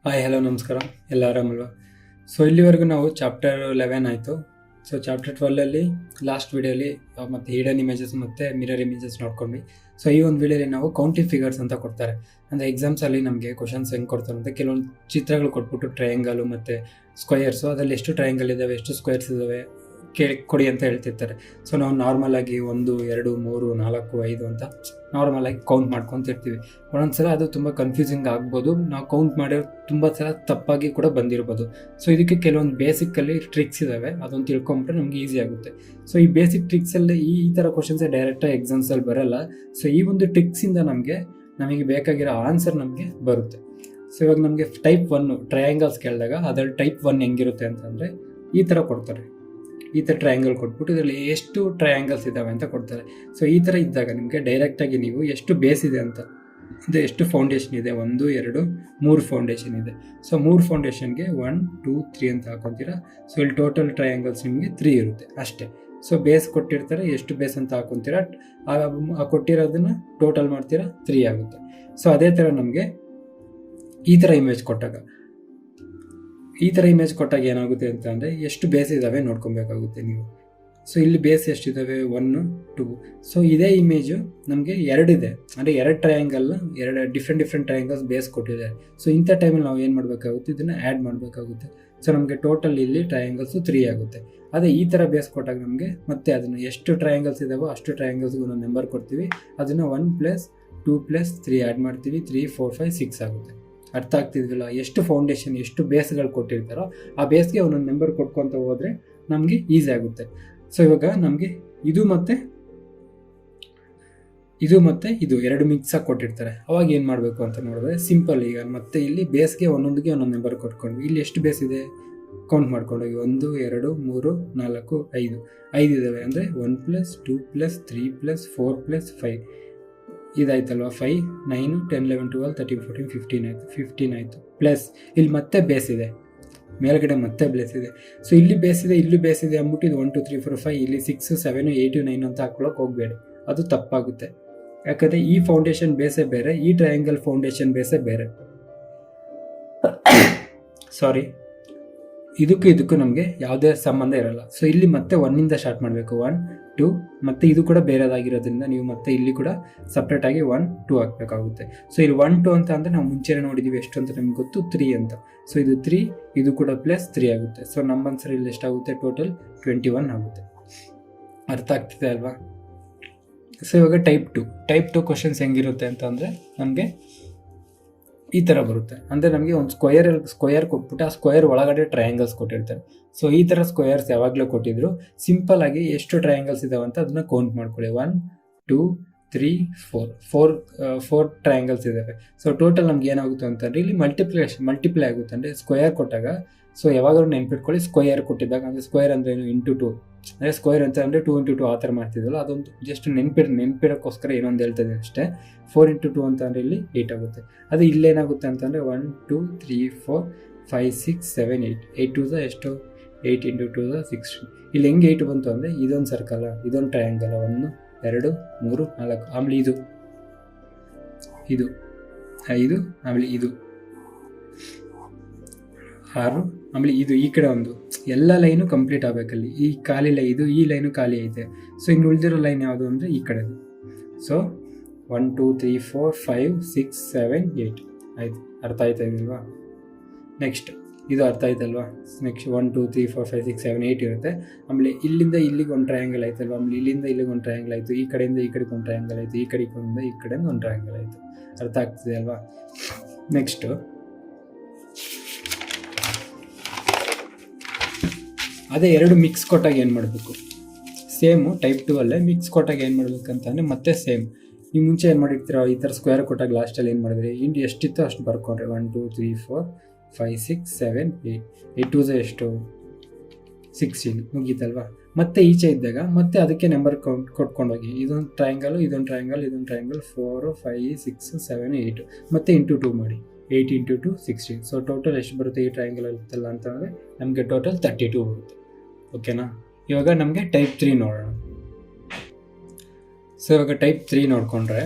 Hi hello ನಮಸ್ಕಾರ, ಎಲ್ಲ ಆರಾಮಲ್ವಾ? So ಇಲ್ಲಿವರೆಗೂ ನಾವು ಚಾಪ್ಟರ್ 11 ಆಯಿತು. ಸೊ ಚಾಪ್ಟರ್ 12ಅಲ್ಲಿ ಲಾಸ್ಟ್ ವಿಡಿಯೋಲಿ ಮತ್ತು ಹಿಡನ್ ಇಮೇಜಸ್ ಮತ್ತು ಮಿರರ್ ಇಮೇಜಸ್ ನೋಡ್ಕೊಂಡ್ವಿ. ಸೊ ಈ ಒಂದು ವಿಡಿಯೋಲಿ ನಾವು ಕೌಂಟಿಂಗ್ ಫಿಗರ್ಸ್ ಅಂತ ಕೊಡ್ತಾರೆ. ಅಂದರೆ ಎಕ್ಸಾಮ್ಸಲ್ಲಿ ನಮಗೆ ಕ್ವಶನ್ಸ್ ಹೆಂಗೆ ಕೊಡ್ತಾರೆ ಅಂತ ಕೆಲವೊಂದು ಚಿತ್ರಗಳು ಕೊಟ್ಬಿಟ್ಟು ಟ್ರಯಾಂಗಲು ಮತ್ತು ಸ್ಕ್ವಯರ್ಸು, ಅದರಲ್ಲಿ ಎಷ್ಟು ಟ್ರಯಾಂಗಲ್ ಇದ್ದಾವೆ, ಎಷ್ಟು ಸ್ಕ್ವೇರ್ಸ್ ಇದ್ದಾವೆ ಕೊಡಿ ಅಂತ ಹೇಳ್ತಿರ್ತಾರೆ. ಸೊ ನಾವು ನಾರ್ಮಲಾಗಿ 1 2 3 4 5 ಅಂತ ನಾರ್ಮಲಾಗಿ ಕೌಂಟ್ ಮಾಡ್ಕೊತಿರ್ತೀವಿ. ಒಂದೊಂದ್ಸಲ ಅದು ತುಂಬ ಕನ್ಫ್ಯೂಸಿಂಗ್ ಆಗ್ಬೋದು, ನಾವು ಕೌಂಟ್ ಮಾಡಿರೋ ತುಂಬ ಸಲ ತಪ್ಪಾಗಿ ಕೂಡ ಬಂದಿರ್ಬೋದು. ಸೊ ಇದಕ್ಕೆ ಕೆಲವೊಂದು ಬೇಸಿಕಲ್ಲಿ ಟ್ರಿಕ್ಸ್ ಇದ್ದಾವೆ, ಅದನ್ನು ತಿಳ್ಕೊಂಬಿಟ್ರೆ ನಮಗೆ ಈಸಿ ಆಗುತ್ತೆ. ಸೊ ಈ ಬೇಸಿಕ್ ಟ್ರಿಕ್ಸಲ್ಲಿ ಈ ಥರ ಕ್ವಶನ್ಸೇ ಡೈರೆಕ್ಟಾಗಿ ಎಕ್ಸಾಮ್ಸಲ್ಲಿ ಬರೋಲ್ಲ. ಸೊ ಈ ಒಂದು ಟ್ರಿಕ್ಸಿಂದ ನಮಗೆ ಬೇಕಾಗಿರೋ ಆನ್ಸರ್ ನಮಗೆ ಬರುತ್ತೆ. ಸೊ ಇವಾಗ ನಮಗೆ ಟೈಪ್ 1 ಟ್ರಯಾಂಗಲ್ಸ್ ಕೇಳಿದಾಗ ಅದರಲ್ಲಿ ಟೈಪ್ 1 ಹೆಂಗಿರುತ್ತೆ ಅಂತಂದರೆ ಈ ಥರ ಕೊಡ್ತಾರೆ. ಈ ಥರ ಟ್ರಯಾಂಗಲ್ ಕೊಟ್ಬಿಟ್ಟು ಇದರಲ್ಲಿ ಎಷ್ಟು ಟ್ರಯಾಂಗಲ್ಸ್ ಇದ್ದಾವೆ ಅಂತ ಕೊಡ್ತಾರೆ. ಸೊ ಈ ಥರ ಇದ್ದಾಗ ನಿಮಗೆ ಡೈರೆಕ್ಟಾಗಿ ನೀವು ಎಷ್ಟು ಬೇಸ್ ಇದೆ ಅಂತ, ಇದು ಎಷ್ಟು ಫೌಂಡೇಶನ್ ಇದೆ, 1 2 3 ಫೌಂಡೇಶನ್ ಇದೆ. ಸೊ 3 ಫೌಂಡೇಶನ್ಗೆ 1 2 3 ಅಂತ ಹಾಕೊತೀರಾ. ಸೊ ಇಲ್ಲಿ ಟೋಟಲ್ ಟ್ರಯಾಂಗಲ್ಸ್ ನಿಮಗೆ 3 ಇರುತ್ತೆ ಅಷ್ಟೇ. ಸೊ ಬೇಸ್ ಕೊಟ್ಟಿರ್ತಾರೆ, ಎಷ್ಟು ಬೇಸ್ ಅಂತ ಹಾಕೊತೀರಾ, ಆ ಕೊಟ್ಟಿರೋದನ್ನು ಟೋಟಲ್ ಮಾಡ್ತೀರಾ, 3 ಆಗುತ್ತೆ. ಸೊ ಅದೇ ಥರ ನಮಗೆ ಈ ಥರ ಇಮೇಜ್ ಕೊಟ್ಟಾಗ ಏನಾಗುತ್ತೆ ಅಂತ ಅಂದರೆ ಎಷ್ಟು ಬೇಸ್ ಇದ್ದಾವೆ ನೋಡ್ಕೊಬೇಕಾಗುತ್ತೆ ನೀವು. ಸೊ ಇಲ್ಲಿ ಬೇಸ್ ಎಷ್ಟಿದ್ದಾವೆ, 1 2. ಸೊ ಇದೇ ಇಮೇಜು ನಮಗೆ 2 ಇದೆ, ಅಂದರೆ 2 ಟ್ರಯಾಂಗಲ್, 2 ಡಿಫ್ರೆಂಟ್ ಟ್ರಯಾಂಗಲ್ಸ್ ಬೇಸ್ ಕೊಟ್ಟಿದ್ದಾರೆ. ಸೊ ಇಂಥ ಟೈಮಲ್ಲಿ ನಾವು ಏನು ಮಾಡಬೇಕಾಗುತ್ತೆ, ಇದನ್ನು ಆ್ಯಡ್ ಮಾಡಬೇಕಾಗುತ್ತೆ. ಸೊ ನಮಗೆ ಟೋಟಲ್ ಇಲ್ಲಿ ಟ್ರಯಾಂಗಲ್ಸು 3 ಆಗುತ್ತೆ. ಅದೇ ಈ ಥರ ಬೇಸ್ ಕೊಟ್ಟಾಗ ನಮಗೆ ಮತ್ತೆ ಅದನ್ನು ಎಷ್ಟು ಟ್ರಯಾಂಗಲ್ಸ್ ಇದ್ದಾವೋ ಅಷ್ಟು ಟ್ರಯಾಂಗಲ್ಸ್ಗೂ ಒಂದು ನಂಬರ್ ಕೊಡ್ತೀವಿ. ಅದನ್ನು 1 + 2 + 3 ಆ್ಯಡ್ ಮಾಡ್ತೀವಿ. 3 4 5 6 ಆಗುತ್ತೆ. ಅರ್ಥ ಆಗ್ತಿದ್ವಿಲ್ಲ? ಎಷ್ಟು ಫೌಂಡೇಶನ್, ಎಷ್ಟು ಬೇಸ್ಗಳು ಕೊಟ್ಟಿರ್ತಾರೋ ಆ ಬೇಸ್ಗೆ ಒಂದೊಂದು ನಂಬರ್ ಕೊಟ್ಕೊತ ಹೋದರೆ ನಮಗೆ ಈಸಿ ಆಗುತ್ತೆ. ಸೊ ಇವಾಗ ನಮಗೆ ಇದು ಮತ್ತು ಇದು 2 ಮಿಕ್ಸಾಗಿ ಕೊಟ್ಟಿರ್ತಾರೆ. ಅವಾಗ ಏನು ಮಾಡಬೇಕು ಅಂತ ನೋಡಿದ್ರೆ ಸಿಂಪಲ್. ಈಗ ಮತ್ತೆ ಇಲ್ಲಿ ಬೇಸ್ಗೆ ಒಂದೊಂದು ನಂಬರ್ ಕೊಟ್ಕೊಂಡ್ವಿ. ಇಲ್ಲಿ ಎಷ್ಟು ಬೇಸ್ ಇದೆ ಕೌಂಟ್ ಮಾಡ್ಕೊಂಡೋಗಿ 1 2 3 4 5 ಇದ್ದಾವೆ. ಅಂದರೆ 1 + 2 + 3 + 4 + 5 ಇದಾಯ್ತಲ್ವ. 5 9 10 11 12 13 14 15 ಆಯಿತು. 15 ಆಯಿತು. ಪ್ಲಸ್ ಇಲ್ಲಿ ಮತ್ತೆ ಬೇಸ್ ಇದೆ, ಮೇಲ್ಗಡೆ ಮತ್ತೆ ಬೇಸ್ ಇದೆ. ಸೊ ಇಲ್ಲಿ ಬೇಸ್ ಇದೆ ಅಂದ್ಬಿಟ್ಟು ಇದು 1 2 3 4 5 ಇಲ್ಲಿ 6 7 8 9 ಅಂತ ಹಾಕೊಳ್ಳೋಕೆ ಹೋಗಬೇಡಿ, ಅದು ತಪ್ಪಾಗುತ್ತೆ. ಯಾಕಂದರೆ ಈ ಫೌಂಡೇಶನ್ ಬೇಸೇ ಬೇರೆ, ಈ ಟ್ರಯಾಂಗಲ್ ಫೌಂಡೇಶನ್ ಬೇಸೇ ಬೇರೆ. ಸಾರಿ, ಇದಕ್ಕೂ ನಮಗೆ ಯಾವುದೇ ಸಂಬಂಧ ಇರಲ್ಲ. ಸೊ ಇಲ್ಲಿ ಮತ್ತೆ 1 ಸ್ಟಾರ್ಟ್ ಮಾಡಬೇಕು. 1 2 ಮತ್ತು ಇದು ಕೂಡ ಬೇರೆದಾಗಿರೋದ್ರಿಂದ ನೀವು ಮತ್ತೆ ಇಲ್ಲಿ ಕೂಡ ಸಪ್ರೇಟಾಗಿ 1 2 ಹಾಕಬೇಕಾಗುತ್ತೆ. ಸೊ ಇಲ್ಲಿ 1 2 ಅಂತ ಅಂದರೆ ನಾವು ಮುಂಚೆ ನೋಡಿದ್ದೀವಿ ಎಷ್ಟು ಅಂತ ನಮ್ಗೆ ಗೊತ್ತು, 3 ಅಂತ. ಸೊ ಇದು 3, ಇದು ಕೂಡ ಪ್ಲಸ್ 3 ಆಗುತ್ತೆ. ಸೊ ನಮ್ಮ ಆನ್ಸರ್ ಇಲ್ಲಿ ಎಷ್ಟಾಗುತ್ತೆ, ಟೋಟಲ್ 21 ಆಗುತ್ತೆ. ಅರ್ಥ ಆಗ್ತಿದೆ ಅಲ್ವಾ? ಸೊ ಇವಾಗ ಟೈಪ್ 2 ಕ್ವಶನ್ಸ್ ಹೆಂಗಿರುತ್ತೆ ಅಂತ ಅಂದರೆ ನಮಗೆ ಈ ಥರ ಬರುತ್ತೆ. ಅಂದರೆ ನಮಗೆ ಒಂದು ಸ್ಕ್ವಯರ್ ಕೊಟ್ಬಿಟ್ಟು ಆ ಸ್ಕ್ವಯರ್ ಒಳಗಡೆ ಟ್ರಯಾಂಗಲ್ಸ್ ಕೊಟ್ಟಿರ್ತಾರೆ. ಸೊ ಈ ಥರ ಸ್ಕ್ವಯರ್ಸ್ ಯಾವಾಗಲೂ ಕೊಟ್ಟಿದ್ರು, ಸಿಂಪಲ್ ಆಗಿ ಎಷ್ಟು ಟ್ರಯಾಂಗಲ್ಸ್ ಇದಾವೆ ಅಂತ ಅದನ್ನ ಕೌಂಟ್ ಮಾಡ್ಕೊಳ್ಳಿ. 1 2 3 4 ಟ್ರಯಾಂಗಲ್ಸ್ ಇದ್ದಾವೆ. ಸೊ ಟೋಟಲ್ ನಮ್ಗೆ ಏನಾಗುತ್ತೆ ಅಂತಂದರೆ ಇಲ್ಲಿ ಮಲ್ಟಿಪ್ಲೈ ಆಗುತ್ತೆ. ಅಂದರೆ ಸ್ಕ್ವಯರ್ ಕೊಟ್ಟಾಗ, ಸೊ ಯಾವಾಗಲೂ ನೆನ್ಪಿಟ್ಕೊಳ್ಳಿ, ಸ್ಕ್ವಯರ್ ಕೊಟ್ಟಿದ್ದಾಗ, ಅಂದರೆ ಸ್ಕ್ವಯರ್ ಅಂದರೆ ಏನು, ಇಂಟು 2. ಅಂದರೆ ಸ್ಕ್ವಯರ್ ಅಂತ ಅಂದರೆ 2 × 2 ಆ ಥರ ಮಾಡ್ತಿದ್ವಲ್ಲ, ಅದೊಂದು ಜಸ್ಟ್ ನೆನಪಿರೋಕ್ಕೋಸ್ಕರ ಏನೊಂದು ಹೇಳ್ತದೆ ಅಷ್ಟೇ. 4 × 2 ಅಂತ ಅಂದರೆ ಇಲ್ಲಿ 8 ಆಗುತ್ತೆ. ಅದು ಇಲ್ಲೇನಾಗುತ್ತೆ ಅಂತಂದರೆ 1 2 3 4 5 6 7 8 8 2 ಎಷ್ಟು, 8 × 2 16. ಇಲ್ಲಿ ಹೆಂಗೆ 8 ಬಂತು ಅಂದರೆ ಇದೊಂದು ಸರ್ಕಲ, ಇದೊಂದು ಟ್ರಯಾಂಗಲ, 1 2 3 4. ಆಮೇಲೆ ಇದು 5, ಆಮೇಲೆ ಇದು 6, ಆಮೇಲೆ ಇದು ಈ ಕಡೆ ಒಂದು, ಎಲ್ಲ ಲೈನು ಕಂಪ್ಲೀಟ್ ಆಗಬೇಕಲ್ಲಿ. ಈ ಖಾಲಿ ಈ ಲೈನು ಖಾಲಿ ಐತೆ. ಸೊ ಇನ್ನು ಉಳಿದಿರೋ ಲೈನ್ ಯಾವುದು ಅಂದರೆ ಈ ಕಡೆದು. ಸೊ 1 2 3 4 5 6 7 8 ಆಯ್ತು. ಅರ್ಥ ಆಯ್ತಾ ಇದಲ್ವಾ? ನೆಕ್ಸ್ಟ್ ಇದು ಅರ್ಥ ಆಯ್ತಲ್ವಾ? ನೆಕ್ಸ್ಟ್ 1 2 3 4 5 6 7 8 ಇರುತ್ತೆ. ಆಮೇಲೆ ಇಲ್ಲಿಂದ ಇಲ್ಲಿಗೆ ಒಂದು ಟ್ರಯಾಂಗಲ್ ಆಯ್ತಲ್ವ, ಆಮೇಲೆ ಇಲ್ಲಿಂದ ಇಲ್ಲಿಗೆ ಒಂದು ಟ್ರಯಾಂಗಲ್ ಆಯಿತು, ಈ ಕಡೆಯಿಂದ ಈ ಕಡೆಗೆ ಒಂದು ಟ್ರಯಾಂಗಲ್ ಆಯಿತು, ಈ ಕಡೆಯಿಂದ ಒಂದು ಟ್ರಯಾಂಗಲ್ ಆಯಿತು. ಅರ್ಥ ಆಗ್ತಿದೆ ಅಲ್ವಾ? ನೆಕ್ಸ್ಟು ಅದೇ 2 ಮಿಕ್ಸ್ ಕೊಟ್ಟಾಗ ಏನು ಮಾಡಬೇಕು, ಸೇಮು ಟೈಪ್ 2 ಅಲ್ಲೇ ಮಿಕ್ಸ್ ಕೊಟ್ಟಾಗ ಏನು ಮಾಡಬೇಕಂತಂದರೆ ಮತ್ತೆ ಸೇಮ್. ನೀವು ಮುಂಚೆ ಏನು ಮಾಡಿರ್ತೀರ, ಈ ಥರ ಸ್ಕ್ವೇರ್ ಕೊಟ್ಟಾಗ ಲಾಸ್ಟಲ್ಲಿ ಏನು ಮಾಡಿದ್ರಿ, ಎಷ್ಟಿತ್ತು ಅಷ್ಟು ಬರ್ಕೊಂಡ್ರೆ 1 2 3 4 5 6 7 8 8 2 ಎಷ್ಟು, 16 ಮುಗೀತಲ್ವಾ? ಮತ್ತೆ ಈಚೆ ಇದ್ದಾಗ ಮತ್ತೆ ಅದಕ್ಕೆ ನಂಬರ್ ಕೊಟ್ಕೊಂಡೋಗಿ, ಇದೊಂದು ಟ್ರಯಾಂಗಲ್ 4 5 6 7 8 ಮತ್ತೆ ಇಂಟು 2 ಮಾಡಿ, 8 × 2 16. ಸೊ ಟೋಟಲ್ ಎಷ್ಟು ಬರುತ್ತೆ ಈ ಟ್ರಯಾಂಗಲ್ ಇರುತ್ತಲ್ಲ ಅಂತಂದರೆ ನಮಗೆ ಟೋಟಲ್ 32 ಬರುತ್ತೆ. ಓಕೆನಾ? ಇವಾಗ ನಮಗೆ ಟೈಪ್ 3 ನೋಡೋಣ. ಸೊ ಇವಾಗ ಟೈಪ್ 3 ನೋಡಿಕೊಂಡ್ರೆ,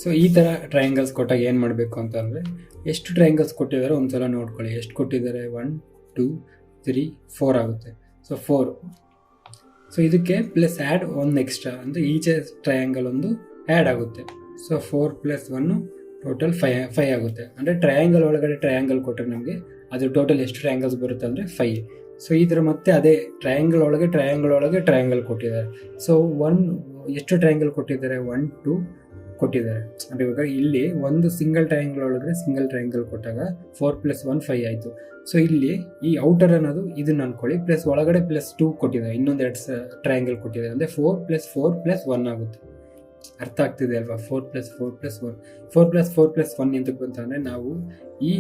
ಸೊ ಈ ಥರ ಟ್ರಯಾಂಗಲ್ಸ್ ಕೊಟ್ಟಾಗ ಏನು ಮಾಡಬೇಕು ಅಂತಂದರೆ, ಎಷ್ಟು ಟ್ರಯಾಂಗಲ್ಸ್ ಕೊಟ್ಟಿದ್ದಾರೆ ಒಂದ್ಸಲ ನೋಡ್ಕೊಳ್ಳಿ. ಎಷ್ಟು ಕೊಟ್ಟಿದ್ದಾರೆ, 1 2 3 4 ಆಗುತ್ತೆ. ಸೊ 4. ಸೊ ಇದಕ್ಕೆ ಪ್ಲಸ್ ಆ್ಯಡ್ 1 ಎಕ್ಸ್ಟ್ರಾ, ಅಂದರೆ ಈಚೆ ಟ್ರಯಾಂಗಲ್ ಒಂದು ಆ್ಯಡ್ ಆಗುತ್ತೆ. ಸೊ 4 + 1 ಟೋಟಲ್ 5 ಆಗುತ್ತೆ. ಅಂದರೆ ಟ್ರಯಾಂಗಲ್ ಒಳಗಡೆ ಟ್ರಯಾಂಗಲ್ ಕೊಟ್ಟರೆ ನಮಗೆ ಅದು ಟೋಟಲ್ ಎಷ್ಟು ಟ್ರಯಾಂಗಲ್ಸ್ ಬರುತ್ತೆ ಅಂದರೆ 5. ಸೊ ಈ ಥರ ಮತ್ತೆ ಅದೇ ಟ್ರಯಾಂಗಲ್ ಒಳಗೆ ಟ್ರಯಾಂಗಲ್ ಕೊಟ್ಟಿದ್ದಾರೆ. ಸೊ ಎಷ್ಟು ಟ್ರಯಾಂಗಲ್ ಕೊಟ್ಟಿದ್ದಾರೆ, 1 2 ಕೊಟ್ಟಿದ್ದಾರೆ. ಅಂದರೆ ಇವಾಗ ಇಲ್ಲಿ ಒಂದು ಸಿಂಗಲ್ ಟ್ರಯಾಂಗಲ್ ಒಳಗಡೆ ಸಿಂಗಲ್ ಟ್ರಯಾಂಗಲ್ ಕೊಟ್ಟಾಗ 4 + 1 5 ಆಯಿತು. ಸೊ ಇಲ್ಲಿ ಈ ಔಟರ್ ಅನ್ನೋದು ಇದನ್ನ ಅನ್ಕೊಳ್ಳಿ, ಪ್ಲಸ್ ಒಳಗಡೆ +2 ಕೊಟ್ಟಿದ್ದಾರೆ, ಇನ್ನೊಂದು 2 ಟ್ರಯಾಂಗಲ್ ಕೊಟ್ಟಿದ್ದಾರೆ. ಅಂದರೆ 4 + 4 + 1 ಆಗುತ್ತೆ. ಅರ್ಥ ಆಗ್ತಿದೆ ಅಲ್ವಾ? 4 + 4 + 1 4 + 4 + 1 ಎಂತಕ್ಕೆ ಬಂತಂದರೆ, ನಾವು ಈ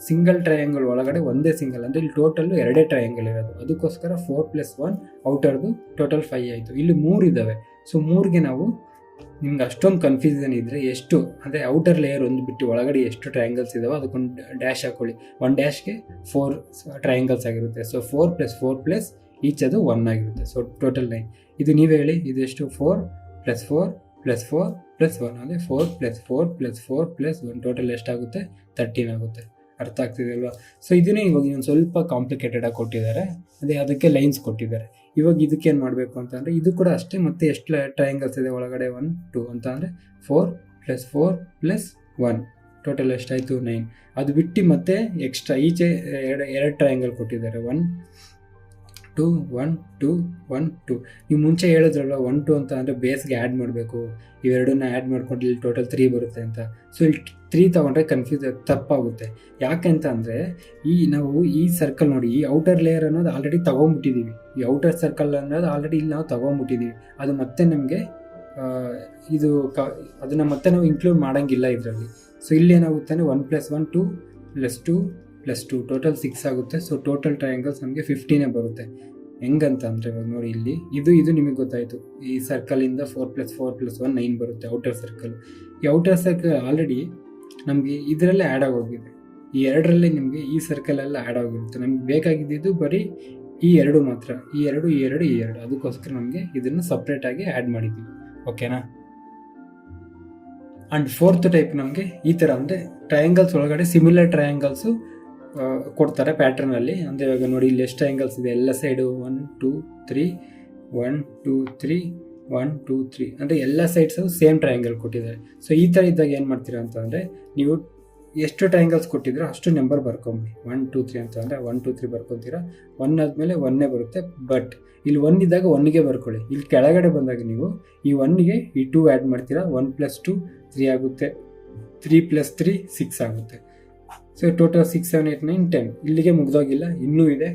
ಸಿಂಗಲ್ ಟ್ರಯಾಂಗಲ್ ಒಳಗಡೆ ಒಂದೇ ಸಿಂಗಲ್, ಅಂದರೆ ಇಲ್ಲಿ ಟೋಟಲ್ 2 ಟ್ರಯಾಂಗಲ್ ಇರೋದು, ಅದಕ್ಕೋಸ್ಕರ 4 + 1 ಔಟರ್ದು ಟೋಟಲ್ 5 ಆಯಿತು. ಇಲ್ಲಿ 3 ಇದ್ದಾವೆ. ಸೊ 3ಗೆ ನಾವು, ನಿಮ್ಗೆ ಅಷ್ಟೊಂದು ಕನ್ಫ್ಯೂಷನ್ ಇದ್ದರೆ, ಎಷ್ಟು ಅಂದರೆ ಔಟರ್ ಲೇಯರ್ ಒಂದು ಬಿಟ್ಟು ಒಳಗಡೆ ಎಷ್ಟು ಟ್ರಯಾಂಗಲ್ಸ್ ಇದಾವೆ ಅದಕ್ಕೊಂದು ಡ್ಯಾಶ್ ಹಾಕೊಳ್ಳಿ. 1 ಡ್ಯಾಶ್ಗೆ 4 ಟ್ರಯಾಂಗಲ್ಸ್ ಆಗಿರುತ್ತೆ. ಸೊ 4 + 4 + ಈಚ್ ಅದು 1 ಆಗಿರುತ್ತೆ. So total 9. ಇದು ನೀವೇ ಹೇಳಿ, ಇದು ಎಷ್ಟು? 4 + 4 + 4 + 1, ಅಂದರೆ 4 + 4 + 4 + 1 ಟೋಟಲ್ ಎಷ್ಟಾಗುತ್ತೆ? 13 ಆಗುತ್ತೆ. ಅರ್ಥ ಆಗ್ತಿದೆ ಅಲ್ವಾ? ಸೊ ಇದನ್ನೇ ಇವಾಗ ಇನ್ನೊಂದು ಸ್ವಲ್ಪ ಕಾಂಪ್ಲಿಕೇಟೆಡಾಗಿ ಕೊಟ್ಟಿದ್ದಾರೆ, ಅದಕ್ಕೆ ಲೈನ್ಸ್ ಕೊಟ್ಟಿದ್ದಾರೆ. ಇವಾಗ ಇದಕ್ಕೇನು ಮಾಡಬೇಕು ಅಂತಂದರೆ, ಇದು ಕೂಡ ಅಷ್ಟೇ. ಮತ್ತೆ ಎಷ್ಟು ಟ್ರಯಾಂಗಲ್ಸ್ ಇದೆ ಒಳಗಡೆ? 1 2 ಅಂತ ಅಂದರೆ 4 + 4 + 1 ಟೋಟಲ್ ಎಷ್ಟಾಯಿತು? 9. ಅದು ಬಿಟ್ಟು ಮತ್ತೆ ಎಕ್ಸ್ಟ್ರಾ ಈಚೆ ಎರಡು ಟ್ರಯಾಂಗಲ್ ಕೊಟ್ಟಿದ್ದಾರೆ. 1 2 1 2 1 2. ನೀವು ಮುಂಚೆ ಹೇಳಿದ್ರಲ್ಲ 1 2 ಅಂತ ಅಂದರೆ ಬೇಸ್ಗೆ ಆ್ಯಡ್ ಮಾಡಬೇಕು, ಇವೆರಡನ್ನ ಆ್ಯಡ್ ಮಾಡ್ಕೊಂಡು ಇಲ್ಲಿ ಟೋಟಲ್ 3 ಬರುತ್ತೆ ಅಂತ. ಸೊ ಇಲ್ಲಿ 3 ತೊಗೊಂಡ್ರೆ ತಪ್ಪಾಗುತ್ತೆ. ಯಾಕೆ ಅಂತ ಅಂದರೆ, ನಾವು ಈ ಸರ್ಕಲ್ ನೋಡಿ, ಈ ಔಟರ್ ಲೇಯರ್ ಅನ್ನೋದು ಆಲ್ರೆಡಿ ತೊಗೊಂಬಿಟ್ಟಿದ್ದೀವಿ. ಈ ಔಟರ್ ಸರ್ಕಲ್ ಅನ್ನೋದು ಆಲ್ರೆಡಿ ಇಲ್ಲಿ ನಾವು ತೊಗೊಂಬಿಟ್ಟಿದ್ದೀವಿ. ಅದು ಮತ್ತೆ ನಮಗೆ ಅದನ್ನು ಮತ್ತೆ ನಾವು ಇನ್ಕ್ಲೂಡ್ ಮಾಡೋಂಗಿಲ್ಲ ಇದರಲ್ಲಿ. ಸೊ ಇಲ್ಲಿ ಏನಾಗುತ್ತೆ ಅಂದರೆ 1 + 1 2 + 2 + 2 ಟೋಟಲ್ 6 ಆಗುತ್ತೆ. ಸೊ ಟೋಟಲ್ ಟ್ರಯಾಂಗಲ್ಸ್ ನಮಗೆ 15 ಬರುತ್ತೆ. ಹೆಂಗಂತ ಅಂದರೆ, ಇವಾಗ ನೋಡಿ, ಇಲ್ಲಿ ಇದು ನಿಮಗೆ ಗೊತ್ತಾಯಿತು. ಈ ಸರ್ಕಲಿಂದ 4 + 4 + 1 9 ಬರುತ್ತೆ ಔಟರ್ ಸರ್ಕಲ್. ಈ ಔಟರ್ ಸರ್ಕಲ್ ಆಲ್ರೆಡಿ ನಮಗೆ ಇದರಲ್ಲೇ ಆ್ಯಡ್ ಆಗೋಗಿದೆ. ಈ ಎರಡರಲ್ಲೇ ನಿಮಗೆ ಈ ಸರ್ಕಲೆಲ್ಲ ಆ್ಯಡ್ ಆಗಿರುತ್ತೆ. ನಮ್ಗೆ ಬೇಕಾಗಿದ್ದು ಬರೀ ಈ 2 ಮಾತ್ರ, ಈ 2. ಅದಕ್ಕೋಸ್ಕರ ನಮಗೆ ಇದನ್ನು ಸಪ್ರೇಟಾಗಿ ಆ್ಯಡ್ ಮಾಡಿದ್ದೀವಿ. ಓಕೆನಾ? ಆ್ಯಂಡ್ 4th ಟೈಪ್ ನಮಗೆ ಈ ಥರ, ಅಂದರೆ ಟ್ರಯಾಂಗಲ್ಸ್ ಒಳಗಡೆ ಸಿಮಿಲರ್ ಟ್ರಯಾಂಗಲ್ಸು ಕೊಡ್ತಾರೆ ಪ್ಯಾಟ್ರನಲ್ಲಿ. ಅಂದರೆ ಇವಾಗ ನೋಡಿ, ಇಲ್ಲಿ ಎಷ್ಟು ಟ್ರಯಾಂಗಲ್ಸ್ ಇದೆ ಎಲ್ಲ ಸೈಡು? 1 2 3 1 2 3 1 2 3, ಅಂದರೆ ಎಲ್ಲ ಸೈಡ್ಸು ಸೇಮ್ ಟ್ರಯಾಂಗಲ್ ಕೊಟ್ಟಿದ್ದಾರೆ. ಸೊ ಈ ಥರ ಇದ್ದಾಗ ಏನು ಮಾಡ್ತೀರಾ ಅಂತಂದರೆ, ನೀವು ಎಷ್ಟು ಟ್ರಯಾಂಗಲ್ಸ್ ಕೊಟ್ಟಿದ್ರೋ ಅಷ್ಟು ನಂಬರ್ ಬರ್ಕೊಂಬಿಡಿ. 1 2 3 ಅಂತ ಅಂದರೆ 1 2 3 ಬರ್ಕೊತೀರಾ. 1 ಆದಮೇಲೆ 1 ಬರುತ್ತೆ. ಬಟ್ ಇಲ್ಲಿ 1 ಇದ್ದಾಗ 1ಗೆ ಬರ್ಕೊಳ್ಳಿ. ಇಲ್ಲಿ ಕೆಳಗಡೆ ಬಂದಾಗ ನೀವು ಈ 1ಗೆ ಈ 2 ಆ್ಯಡ್ ಮಾಡ್ತೀರಾ. 1 + 2 3 ಆಗುತ್ತೆ. 3 + 3 6 ಆಗುತ್ತೆ. So total 6 7 8 9 10. ಇಲ್ಲಿಗೆ ಮುಗ್ದೋಗಿಲ್ಲ, ಇನ್ನೂ ಇದೆ.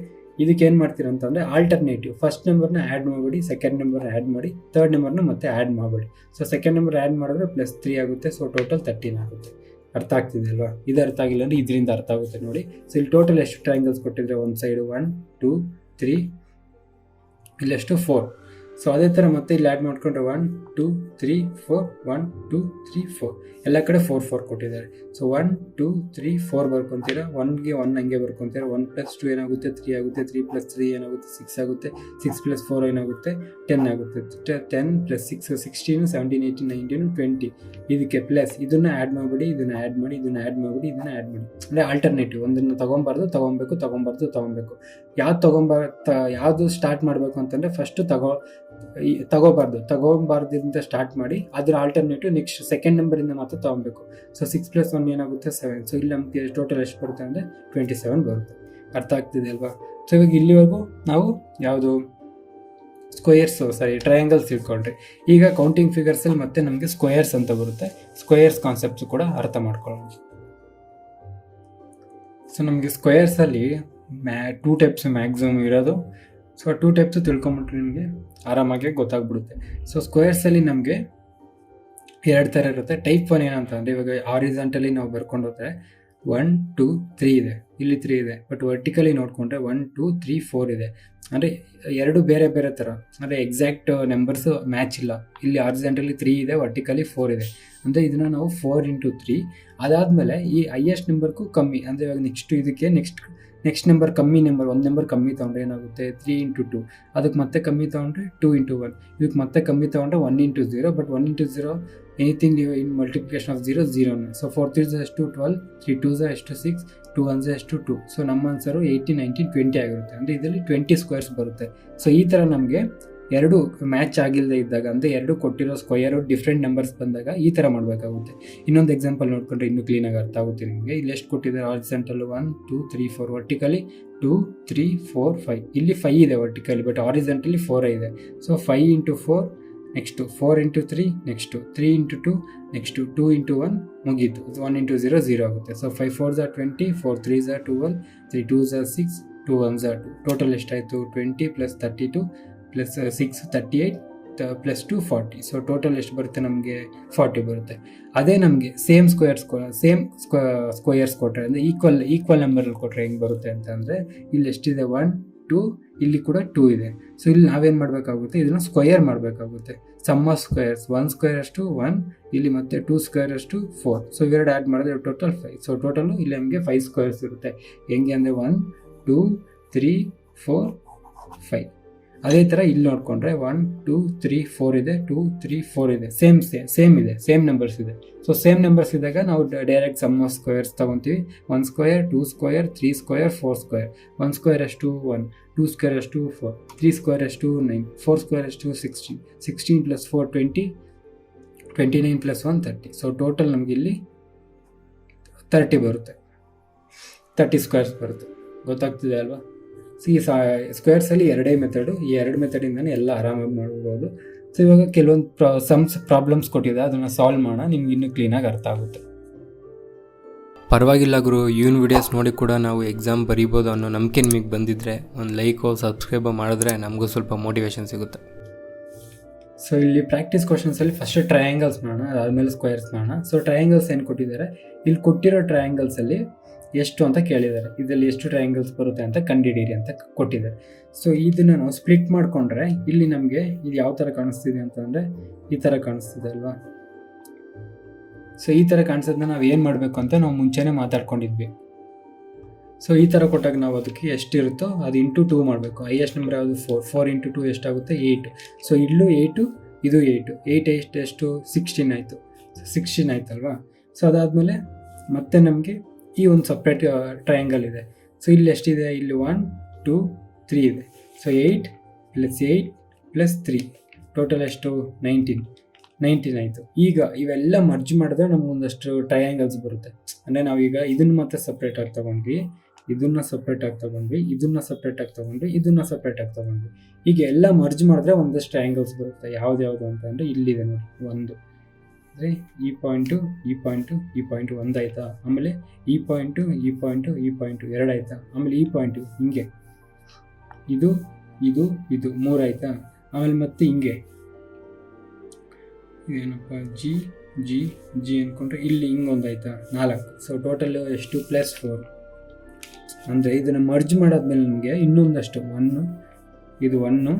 ಇದಕ್ಕೆ ಏನು ಮಾಡ್ತೀರಾ ಅಂತಂದರೆ, ಆಲ್ಟರ್ನೇಟಿವ್ ಫಸ್ಟ್ ನಂಬರ್ನ ಆ್ಯಡ್ ಮಾಡಬೇಡಿ, ಸೆಕೆಂಡ್ ನಂಬರ್ನ ಆ್ಯಡ್ ಮಾಡಿ, ಥರ್ಡ್ ನಂಬರ್ನ ಮತ್ತೆ ಆ್ಯಡ್ ಮಾಡಬೇಡಿ. ಸೊ ಸೆಕೆಂಡ್ ನಂಬರ್ ಆ್ಯಡ್ ಮಾಡಿದ್ರೆ +3 ಆಗುತ್ತೆ. ಸೊ ಟೋಟಲ್ 13 ಆಗುತ್ತೆ. ಅರ್ಥ ಆಗ್ತಿದೆ ಅಲ್ವಾ? ಇದು ಅರ್ಥ ಆಗಿಲ್ಲ ಅಂದರೆ ಇದರಿಂದ ಅರ್ಥ ಆಗುತ್ತೆ ನೋಡಿ. ಸೊ ಇಲ್ಲಿ ಟೋಟಲ್ ಎಷ್ಟು ಟ್ರಯಾಂಗಲ್ಸ್ ಕೊಟ್ಟಿದ್ರೆ, ಒಂದು ಸೈಡು 1 2 3, ಇಲ್ಲೆಷ್ಟು 4. ಸೊ ಅದೇ ಥರ ಮತ್ತೆ ಇಲ್ಲಿ ಆ್ಯಡ್ ಮಾಡಿಕೊಂಡ್ರೆ 1 2 3 4 1 2 3 4 ಎಲ್ಲ ಕಡೆ 4 4 ಕೊಟ್ಟಿದ್ದಾರೆ. ಸೊ 1 2 3 4 ಬರ್ಕೊತೀರಾ. 1ಗೆ 1 ಹಂಗೆ ಬರ್ಕೊತೀರಾ. 1 + 2 ಏನಾಗುತ್ತೆ? 3 ಆಗುತ್ತೆ. 3 + 3 ಏನಾಗುತ್ತೆ? 6 ಆಗುತ್ತೆ. 6 + 4 ಏನಾಗುತ್ತೆ? 10 ಆಗುತ್ತೆ. 10 + 6 16 17 18 19 20. ಇದಕ್ಕೆ ಪ್ಲಸ್ ಇದನ್ನು ಆ್ಯಡ್ ಮಾಡಿಬಿಡಿ, ಇದನ್ನು ಆ್ಯಡ್ ಮಾಡಿ, ಇದನ್ನು ಆ್ಯಡ್ ಮಾಡಿಬಿಡಿ, ಇದನ್ನು ಆ್ಯಡ್ ಮಾಡಿ. ಅಂದರೆ ಆಲ್ಟರ್ನೇಟಿವ್, ಒಂದನ್ನು ತೊಗೊಬೇಕು. ಯಾವುದು ಸ್ಟಾರ್ಟ್ ಮಾಡಬೇಕು ಅಂತಂದರೆ, ಫಸ್ಟು ತಗೋಬಾರ್ದಿಂದ ಸ್ಟಾರ್ಟ್ ಮಾಡಿ, ಅದರ ಆಲ್ಟರ್ನೇಟಿವ್ ನೆಕ್ಸ್ಟ್ ಸೆಕೆಂಡ್ ನಂಬರಿಂದ ಮಾತ್ರ ತೊಗೊಬೇಕು. ಸೊ 6 + 1 ಏನಾಗುತ್ತೆ? 7. ಸೊ ಇಲ್ಲಿ ನಮಗೆ ಟೋಟಲ್ ಎಷ್ಟು ಬರುತ್ತೆ ಅಂದರೆ 27 ಬರುತ್ತೆ. ಅರ್ಥ ಆಗ್ತಿದೆ ಅಲ್ವಾ? ಸೊ ಇವಾಗ ಇಲ್ಲಿವರೆಗೂ ನಾವು ಯಾವುದು ಟ್ರಯಾಂಗಲ್ಸ್ ತಿಳ್ಕೊಂಡ್ರಿ. ಈಗ ಕೌಂಟಿಂಗ್ ಫಿಗರ್ಸಲ್ಲಿ ಮತ್ತೆ ನಮಗೆ ಸ್ಕ್ವೇರ್ಸ್ ಅಂತ ಬರುತ್ತೆ. ಸ್ಕ್ವೇರ್ಸ್ ಕಾನ್ಸೆಪ್ಟ್ಸ್ ಕೂಡ ಅರ್ಥ ಮಾಡ್ಕೊಳ್ಳೋಣ. ಸೊ ನಮಗೆ ಸ್ಕ್ವೇರ್ಸಲ್ಲಿ 2 ಟೈಪ್ಸ್ ಮ್ಯಾಕ್ಸಿಮಮ್ ಇರೋದು. ಸೊ 2 ಟೈಪ್ಸು ತಿಳ್ಕೊಂಬಿಟ್ರೆ ನಿಮಗೆ ಆರಾಮಾಗಿ ಗೊತ್ತಾಗ್ಬಿಡುತ್ತೆ. ಸೊ ಸ್ಕ್ವೇರ್ಸಲ್ಲಿ ನಮಗೆ 2 ಥರ ಇರುತ್ತೆ. ಟೈಪ್ 1 ಏನಂತ ಅಂದರೆ, ಇವಾಗ ಹಾರಿಜಾಂಟಲಿ ನಾವು ಬರ್ಕೊಂಡು ಹೋದರೆ 1 2 3 ಇದೆ, ಇಲ್ಲಿ 3 ಇದೆ. ಬಟ್ ವರ್ಟಿಕಲಿ ನೋಡಿಕೊಂಡ್ರೆ 1 2 3 4 ಇದೆ. ಅಂದರೆ 2 ಬೇರೆ ಬೇರೆ ಥರ, ಅಂದರೆ ಎಕ್ಸಾಕ್ಟ್ ನೆಂಬರ್ಸು ಮ್ಯಾಚ್ ಇಲ್ಲ. ಇಲ್ಲಿ ಹಾರಿಜಾಂಟಲಿ 3 ಇದೆ, ವರ್ಟಿಕಲಿ 4 ಇದೆ. ಅಂದರೆ ಇದನ್ನು ನಾವು 4 × 3. ಅದಾದಮೇಲೆ ಈ ಹೈಯೆಸ್ಟ್ ನಂಬರ್ಗೂ ಕಮ್ಮಿ, ಅಂದರೆ ಇವಾಗ ನೆಕ್ಸ್ಟ್ ನಂಬರ್ ಕಮ್ಮಿ ನಂಬರ್, ಒಂದು ನಂಬರ್ ಕಮ್ಮಿ ತೊಗೊಂಡ್ರೆ ಏನಾಗುತ್ತೆ? 3 × 2. ಅದಕ್ಕೆ ಮತ್ತೆ ಕಮ್ಮಿ ತೊಗೊಂಡ್ರೆ 2 × 1. ಇದಕ್ಕೆ ಮತ್ತೆ ಕಮ್ಮಿ ತೊಗೊಂಡ್ರೆ 1 × 0. But 1 × 0 anything in multiplication of 0 0. So 4 3s ಎಷ್ಟು 12, 3 2s ಎಷ್ಟು 6, 2 1s ಎಷ್ಟು 2. ಸೊ ನಮ್ಮ ಆನ್ಸರು 18 19 20 ಆಗಿರುತ್ತೆ. ಅಂದರೆ ಇದರಲ್ಲಿ 20 ಸ್ಕ್ವೇರ್ಸ್ ಬರುತ್ತೆ. ಸೊ ಈ ಥರ ನಮಗೆ ಎರಡು ಮ್ಯಾಚ್ ಆಗಿಲ್ಲದೆ ಇದ್ದಾಗ, ಅಂದರೆ ಎರಡು ಕೊಟ್ಟಿರೋ ಸ್ಕ್ವಯರು ಡಿಫ್ರೆಂಟ್ ನಂಬರ್ಸ್ ಬಂದಾಗ ಈ ಥರ ಮಾಡಬೇಕಾಗುತ್ತೆ. ಇನ್ನೊಂದು ಎಕ್ಸಾಂಪಲ್ ನೋಡ್ಕೊಂಡ್ರೆ ಇನ್ನೂ ಕ್ಲೀನಾಗಿ ಅರ್ಥ ಆಗುತ್ತೆ ನಿಮಗೆ. ಇಲ್ಲಿ ಎಷ್ಟು ಕೊಟ್ಟಿದ್ದಾರೆ ಹಾರಿಜಾಂಟಲ್ 1 2 3 4, ವರ್ಟಿಕಲಿ 2 3 4 5. ಇಲ್ಲಿ 5 ಇದೆ ವರ್ಟಿಕಲಿ, ಬಟ್ ಹಾರಿಜಾಂಟಲಿ 4 ಇದೆ. So 5 into 4 next 4 into 3 next 3 into 2 next 2 into 1 ಮುಗೀತು. 1 ಇಂಟು 0 0 ಆಗುತ್ತೆ. So 5 4s 20, 4 3s 12, 3 2s 6, 2 1s 2. Total ಎಷ್ಟಾಯಿತು 20 plus 32 plus 6 38 plus 2 40. So total ಎಷ್ಟು ಬರುತ್ತೆ ನಮಗೆ 40 ಬರುತ್ತೆ. ಅದೇ ನಮಗೆ ಸೇಮ್ ಸ್ಕ್ವೇರ್ಸ್ ಕೊಟ್ಟರೆ, ಅಂದರೆ ಈಕ್ವಲ್ ನಂಬರಲ್ಲಿ ಕೊಟ್ಟರೆ ಹೆಂಗೆ ಬರುತ್ತೆ ಅಂತಂದರೆ, ಇಲ್ಲಿ ಎಷ್ಟಿದೆ 1 2, ಇಲ್ಲಿ ಕೂಡ 2 ಇದೆ. ಸೊ ಇಲ್ಲಿ ನಾವೇನು ಮಾಡಬೇಕಾಗುತ್ತೆ, ಇದನ್ನು ಸ್ಕ್ವಯರ್ ಮಾಡಬೇಕಾಗುತ್ತೆ. ಸಮ್ ಆಫ್ ಸ್ಕ್ವೇರ್ಸ್ 1 ಸ್ಕ್ವೇರ್ ಅಷ್ಟು 1, ಇಲ್ಲಿ ಮತ್ತೆ 2 ಸ್ಕ್ವೇರ್ ಅಷ್ಟು 4. ಸೊ ಇವೆರಡು ಆ್ಯಡ್ ಮಾಡಿದ್ರೆ ಟೋಟಲ್ 5. ಸೊ ಟೋಟಲು ಇಲ್ಲಿ ನಮಗೆ 5 ಸ್ಕ್ವೇರ್ಸ್ ಇರುತ್ತೆ. ಹೆಂಗೆ ಅಂದರೆ 1 2 3 4 5. ಅದೇ ಥರ ಇಲ್ಲಿ ನೋಡಿಕೊಂಡ್ರೆ 1 2 3 4 ಇದೆ, 2 3 4 ಇದೆ, ಸೇಮ್ ಇದೆ, ಸೇಮ್ ನಂಬರ್ಸ್ ಇದೆ. ಸೊ ಸೇಮ್ ನಂಬರ್ಸ್ ಇದ್ದಾಗ ನಾವು ಡೈರೆಕ್ಟ್ ಸಮ್ ಆಫ್ ಸ್ಕ್ವೇರ್ಸ್ ತೊಗೊತೀವಿ. 1 square 2 square 3 square 4 square. 1 square ಅಷ್ಟು 1, 2 ಸ್ಕ್ವೇರ್ ಅಷ್ಟು 4, 3 ಸ್ಕ್ವೇರ್ ಅಷ್ಟು 9, 4 ಸ್ಕ್ವೇರ್ ಅಷ್ಟು 16, 16 ಪ್ಲಸ್ 4 20, 29 ಪ್ಲಸ್ 1 30. ಸೊ ಟೋಟಲ್ ನಮಗೆ ಇಲ್ಲಿ 30 ಬರುತ್ತೆ, 30 ಸ್ಕ್ವೇರ್ಸ್ ಬರುತ್ತೆ. ಗೊತ್ತಾಗ್ತಿದೆ ಅಲ್ವಾ? ಈ ಸ್ಕ್ವೇರ್ಸಲ್ಲಿ ಎರಡೇ ಮೆಥಡು, ಈ ಎರಡು ಮೆಥಡಿಂದನೇ ಎಲ್ಲ ಆರಾಮಾಗಿ ಮಾಡ್ಬೋದು. ಸೊ ಇವಾಗ ಕೆಲವೊಂದು ಪ್ರಾಬ್ಲಮ್ಸ್ ಕೊಟ್ಟಿದೆ, ಅದನ್ನು ಸಾಲ್ವ್ ಮಾಡೋಣ, ನಿಮ್ಗೆ ಇನ್ನೂ ಕ್ಲೀನಾಗಿ ಅರ್ಥ ಆಗುತ್ತೆ. ಪರವಾಗಿಲ್ಲ ಗುರು, ಇವನ್ ವಿಡಿಯೋಸ್ ನೋಡಿ ಕೂಡ ನಾವು ಎಕ್ಸಾಮ್ ಬರೀಬೋದು ಅನ್ನೋ ನಂಬಿಕೆ ನಿಮಗೆ ಬಂದಿದ್ದರೆ ಒಂದು ಲೈಕೋ ಸಬ್ಸ್ಕ್ರೈಬೋ ಮಾಡಿದ್ರೆ ನಮಗೂ ಸ್ವಲ್ಪ ಮೋಟಿವೇಶನ್ ಸಿಗುತ್ತೆ. ಸೊ ಇಲ್ಲಿ ಪ್ರಾಕ್ಟೀಸ್ ಕ್ವಶನ್ಸಲ್ಲಿ ಫಸ್ಟ್ ಟ್ರಯಾಂಗಲ್ಸ್ ಮಾಡೋಣ, ಅದಾದಮೇಲೆ ಸ್ಕ್ವೇರ್ಸ್ ಮಾಡೋಣ. ಸೊ ಟ್ರಯಾಂಗಲ್ಸ್ ಏನು ಕೊಟ್ಟಿದ್ದಾರೆ, ಇಲ್ಲಿ ಕೊಟ್ಟಿರೋ ಟ್ರಯಾಂಗಲ್ಸಲ್ಲಿ ಎಷ್ಟು ಅಂತ ಕೇಳಿದ್ದಾರೆ. ಇದರಲ್ಲಿ ಎಷ್ಟು ಟ್ರಯಾಂಗಲ್ಸ್ ಬರುತ್ತೆ ಅಂತ ಕಂಡುಹಿಡೀರಿ ಅಂತ ಕೊಟ್ಟಿದ್ದಾರೆ. ಸೊ ಇದನ್ನು ನಾವು ಸ್ಪ್ಲಿಟ್ ಮಾಡಿಕೊಂಡ್ರೆ ಇಲ್ಲಿ ನಮಗೆ ಇದು ಯಾವ ಥರ ಕಾಣಿಸ್ತಿದೆ ಅಂತಂದರೆ ಈ ಥರ ಕಾಣಿಸ್ತಿದೆ ಅಲ್ವಾ? ಸೊ ಈ ಥರ ಕಾಣಿಸೋದನ್ನ ನಾವು ಏನು ಮಾಡಬೇಕು ಅಂತ ನಾವು ಮುಂಚೆನೇ ಮಾತಾಡ್ಕೊಂಡಿದ್ವಿ. ಸೊ ಈ ಥರ ಕೊಟ್ಟಾಗ ನಾವು ಅದಕ್ಕೆ ಎಷ್ಟಿರುತ್ತೋ ಅದು ಇಂಟು 2 ಮಾಡಬೇಕು. ಹೈಯೆಸ್ಟ್ ನಂಬರ್ ಯಾವುದು 4 ಇಂಟು 2 ಎಷ್ಟಾಗುತ್ತೆ 8. ಸೊ ಇಲ್ಲೂ 8, ಇದು 8 ಎಷ್ಟು 16 ಆಯಿತು. 16 ಆಯ್ತಲ್ವಾ? ಸೊ ಅದಾದಮೇಲೆ ಮತ್ತೆ ನಮಗೆ ಈ ಒಂದು ಸಪ್ರೇಟ್ ಟ್ರಯಾಂಗಲ್ ಇದೆ. ಸೊ ಇಲ್ಲಿ ಎಷ್ಟಿದೆ, ಇಲ್ಲಿ 1 2 3 ಇದೆ. ಸೊ 8 ಪ್ಲಸ್ 8 ಪ್ಲಸ್ 3 ಟೋಟಲ್ ಎಷ್ಟು 19 ಆಯಿತು. ಈಗ ಇವೆಲ್ಲ ಮರ್ಜ್ ಮಾಡಿದ್ರೆ ನಮ್ಗೆ ಒಂದಷ್ಟು ಟ್ರಯಾಂಗಲ್ಸ್ ಬರುತ್ತೆ. ಅಂದರೆ ನಾವೀಗ ಇದನ್ನು ಮತ್ತೆ ಸಪ್ರೇಟಾಗಿ ತೊಗೊಂಡ್ವಿ, ಇದನ್ನು ಸಪ್ರೇಟಾಗಿ ತೊಗೊಂಡ್ವಿ, ಇದನ್ನು ಸಪ್ರೇಟಾಗಿ ತೊಗೊಂಡ್ವಿ, ಇದನ್ನು ಸಪ್ರೇಟಾಗಿ ತೊಗೊಂಡ್ವಿ. ಈಗ ಎಲ್ಲ ಮರ್ಜ್ ಮಾಡಿದ್ರೆ ಒಂದಷ್ಟು ಟ್ರಯಾಂಗಲ್ಸ್ ಬರುತ್ತೆ. ಯಾವ್ದು ಅಂತಂದರೆ ಇಲ್ಲಿದೆ ನೋಡಿ, ಒಂದು ಅಂದರೆ ಈ ಪಾಯಿಂಟು 1 ಆಯಿತಾ, ಆಮೇಲೆ ಈ ಪಾಯಿಂಟು 2 ಆಯಿತಾ, ಆಮೇಲೆ ಈ ಪಾಯಿಂಟು ಹಿಂಗೆ ಇದು 3 ಆಯಿತಾ, ಆಮೇಲೆ ಮತ್ತೆ ಹಿಂಗೆ ಇದೇನಪ್ಪ ಜಿ ಅಂದ್ಕೊಂಡ್ರೆ ಇಲ್ಲಿ ಹಿಂಗೊಂದು ಆಯಿತಾ 4. ಸೊ ಟೋಟಲ್ ಎಷ್ಟು +4. ಅಂದರೆ ಇದನ್ನು ಮರ್ಜ್ ಮಾಡಾದ್ಮೇಲೆ ನಮಗೆ ಇನ್ನೊಂದಷ್ಟು 1 ಇದು 1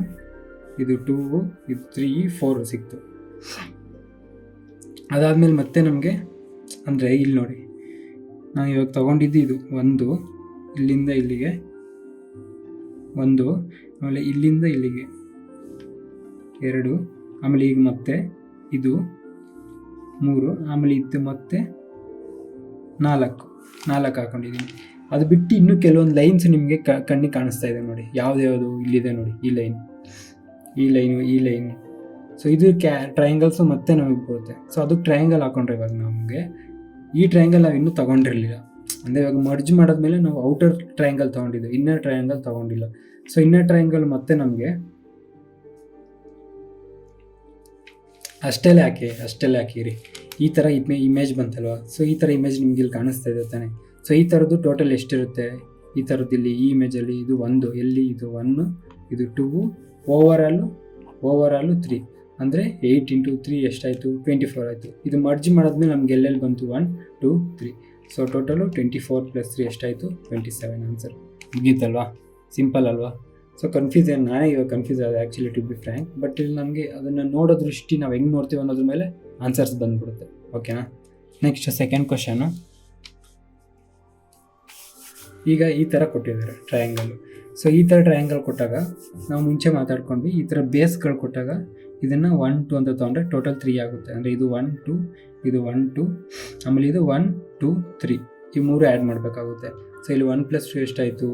ಇದು 2 ಇದು 3 4 ಸಿಕ್ತು. ಅದಾದಮೇಲೆ ಮತ್ತೆ ನಮಗೆ ಅಂದರೆ ಇಲ್ಲಿ ನೋಡಿ, ನಾನು ಇವಾಗ ತೊಗೊಂಡಿದ್ದು ಇದು 1, ಇಲ್ಲಿಂದ ಇಲ್ಲಿಗೆ 1, ಆಮೇಲೆ ಇಲ್ಲಿಂದ ಇಲ್ಲಿಗೆ 2, ಆಮೇಲೆ ಈಗ ಮತ್ತೆ ಇದು 3, ಆಮೇಲೆ ಇದು ಮತ್ತೆ 4 ಹಾಕೊಂಡಿದ್ದೀನಿ. ಅದು ಬಿಟ್ಟು ಇನ್ನೂ ಕೆಲವೊಂದು ಲೈನ್ಸ್ ನಿಮಗೆ ಕಣ್ಣಿಗೆ ಕಾಣಿಸ್ತಾ ಇದೆ ನೋಡಿ. ಯಾವುದು ಇಲ್ಲಿದೆ ನೋಡಿ, ಈ ಲೈನು. ಸೊ ಇದು ಟ್ರಯಾಂಗಲ್ಸು ಮತ್ತೆ ನಮಗೆ ಬರುತ್ತೆ. ಸೊ ಅದು ಟ್ರಯಾಂಗಲ್ ಹಾಕೊಂಡ್ರೆ ಇವಾಗ ನಮಗೆ ಈ ಟ್ರಯಾಂಗಲ್ ನಾವು ಇನ್ನೂ ತೊಗೊಂಡಿರಲಿಲ್ಲ. ಅಂದರೆ ಇವಾಗ ಮರ್ಜ್ ಮಾಡಿದ್ಮೇಲೆ ನಾವು ಔಟರ್ ಟ್ರಯಾಂಗಲ್ ತೊಗೊಂಡಿದ್ದು, ಇನ್ನರ್ ಟ್ರಯಾಂಗಲ್ ತೊಗೊಂಡಿಲ್ಲ. ಸೊ ಇನ್ನರ್ ಟ್ರಯಾಂಗಲ್ ಮತ್ತೆ ನಮಗೆ ಅಷ್ಟೆಲ್ಲ ಹಾಕಿರಿ. ಈ ಥರ ಇಮೇಜ್ ಬಂತಲ್ವ? ಸೊ ಈ ಥರ ಇಮೇಜ್ ನಿಮ್ಗೆ ಇಲ್ಲಿ ಕಾಣಿಸ್ತಾ ಇದೆ ತಾನೆ? ಸೊ ಈ ಥರದ್ದು ಟೋಟಲ್ ಎಷ್ಟಿರುತ್ತೆ, ಈ ಥರದ್ದು ಇಲ್ಲಿ ಈ ಇಮೇಜಲ್ಲಿ ಇದು 1, ಎಲ್ಲಿ ಇದು 1 ಇದು 2, ಓವರಾಲು 3. ಅಂದರೆ 8 ಇಂಟು 3 ಎಷ್ಟಾಯಿತು 24 ಆಯಿತು. ಇದು ಮರ್ಜ್ ಮಾಡಿದ್ಮೇಲೆ ನಮ್ಗೆ ಎಲ್ಲೆಲ್ಲಿ ಬಂತು 1 2 3. ಸೊ ಟೋಟಲು 24 ಪ್ಲಸ್ 3 ಎಷ್ಟಾಯಿತು 27 ಆನ್ಸರ್. ಮುಗೀತಲ್ವಾ? ಸಿಂಪಲ್ ಅಲ್ವಾ? ಸೊ ನಾನೇ ಇವಾಗ ಕನ್ಫ್ಯೂಸ್ ಆಗಿದೆ actually, to be frank. But ಇಲ್ಲಿ ನಮಗೆ ಅದನ್ನು ನೋಡೋ ದೃಷ್ಟಿ ನಾವು ಹೆಂಗೆ ನೋಡ್ತೀವಿ ಅನ್ನೋದ್ರ ಮೇಲೆ ಆನ್ಸರ್ಸ್ ಬಂದುಬಿಡುತ್ತೆ. ಓಕೆನಾ? Next second question. ಈಗ ಈ ಥರ ಕೊಟ್ಟಿದ್ದಾರೆ ಟ್ರಯಾಂಗಲ್ಲು. ಸೊ ಈ ಥರ ಟ್ರಯಾಂಗಲ್ ಕೊಟ್ಟಾಗ ನಾವು ಮುಂಚೆ ಮಾತಾಡ್ಕೊಂಡ್ವಿ, ಈ ಥರ ಬೇಸ್ಗಳು ಕೊಟ್ಟಾಗ ಇದನ್ನು 1 2 ಅಂತ ತೊಗೊಂಡ್ರೆ ಟೋಟಲ್ 3 ಆಗುತ್ತೆ. ಅಂದರೆ ಇದು 1 2 ಇದು 1 2 ಆಮೇಲೆ ಇದು 1 2 3 ಈ 3 ಆ್ಯಡ್ ಮಾಡಬೇಕಾಗುತ್ತೆ. ಸೊ ಇಲ್ಲಿ 1 + 2 ಎಷ್ಟಾಯಿತು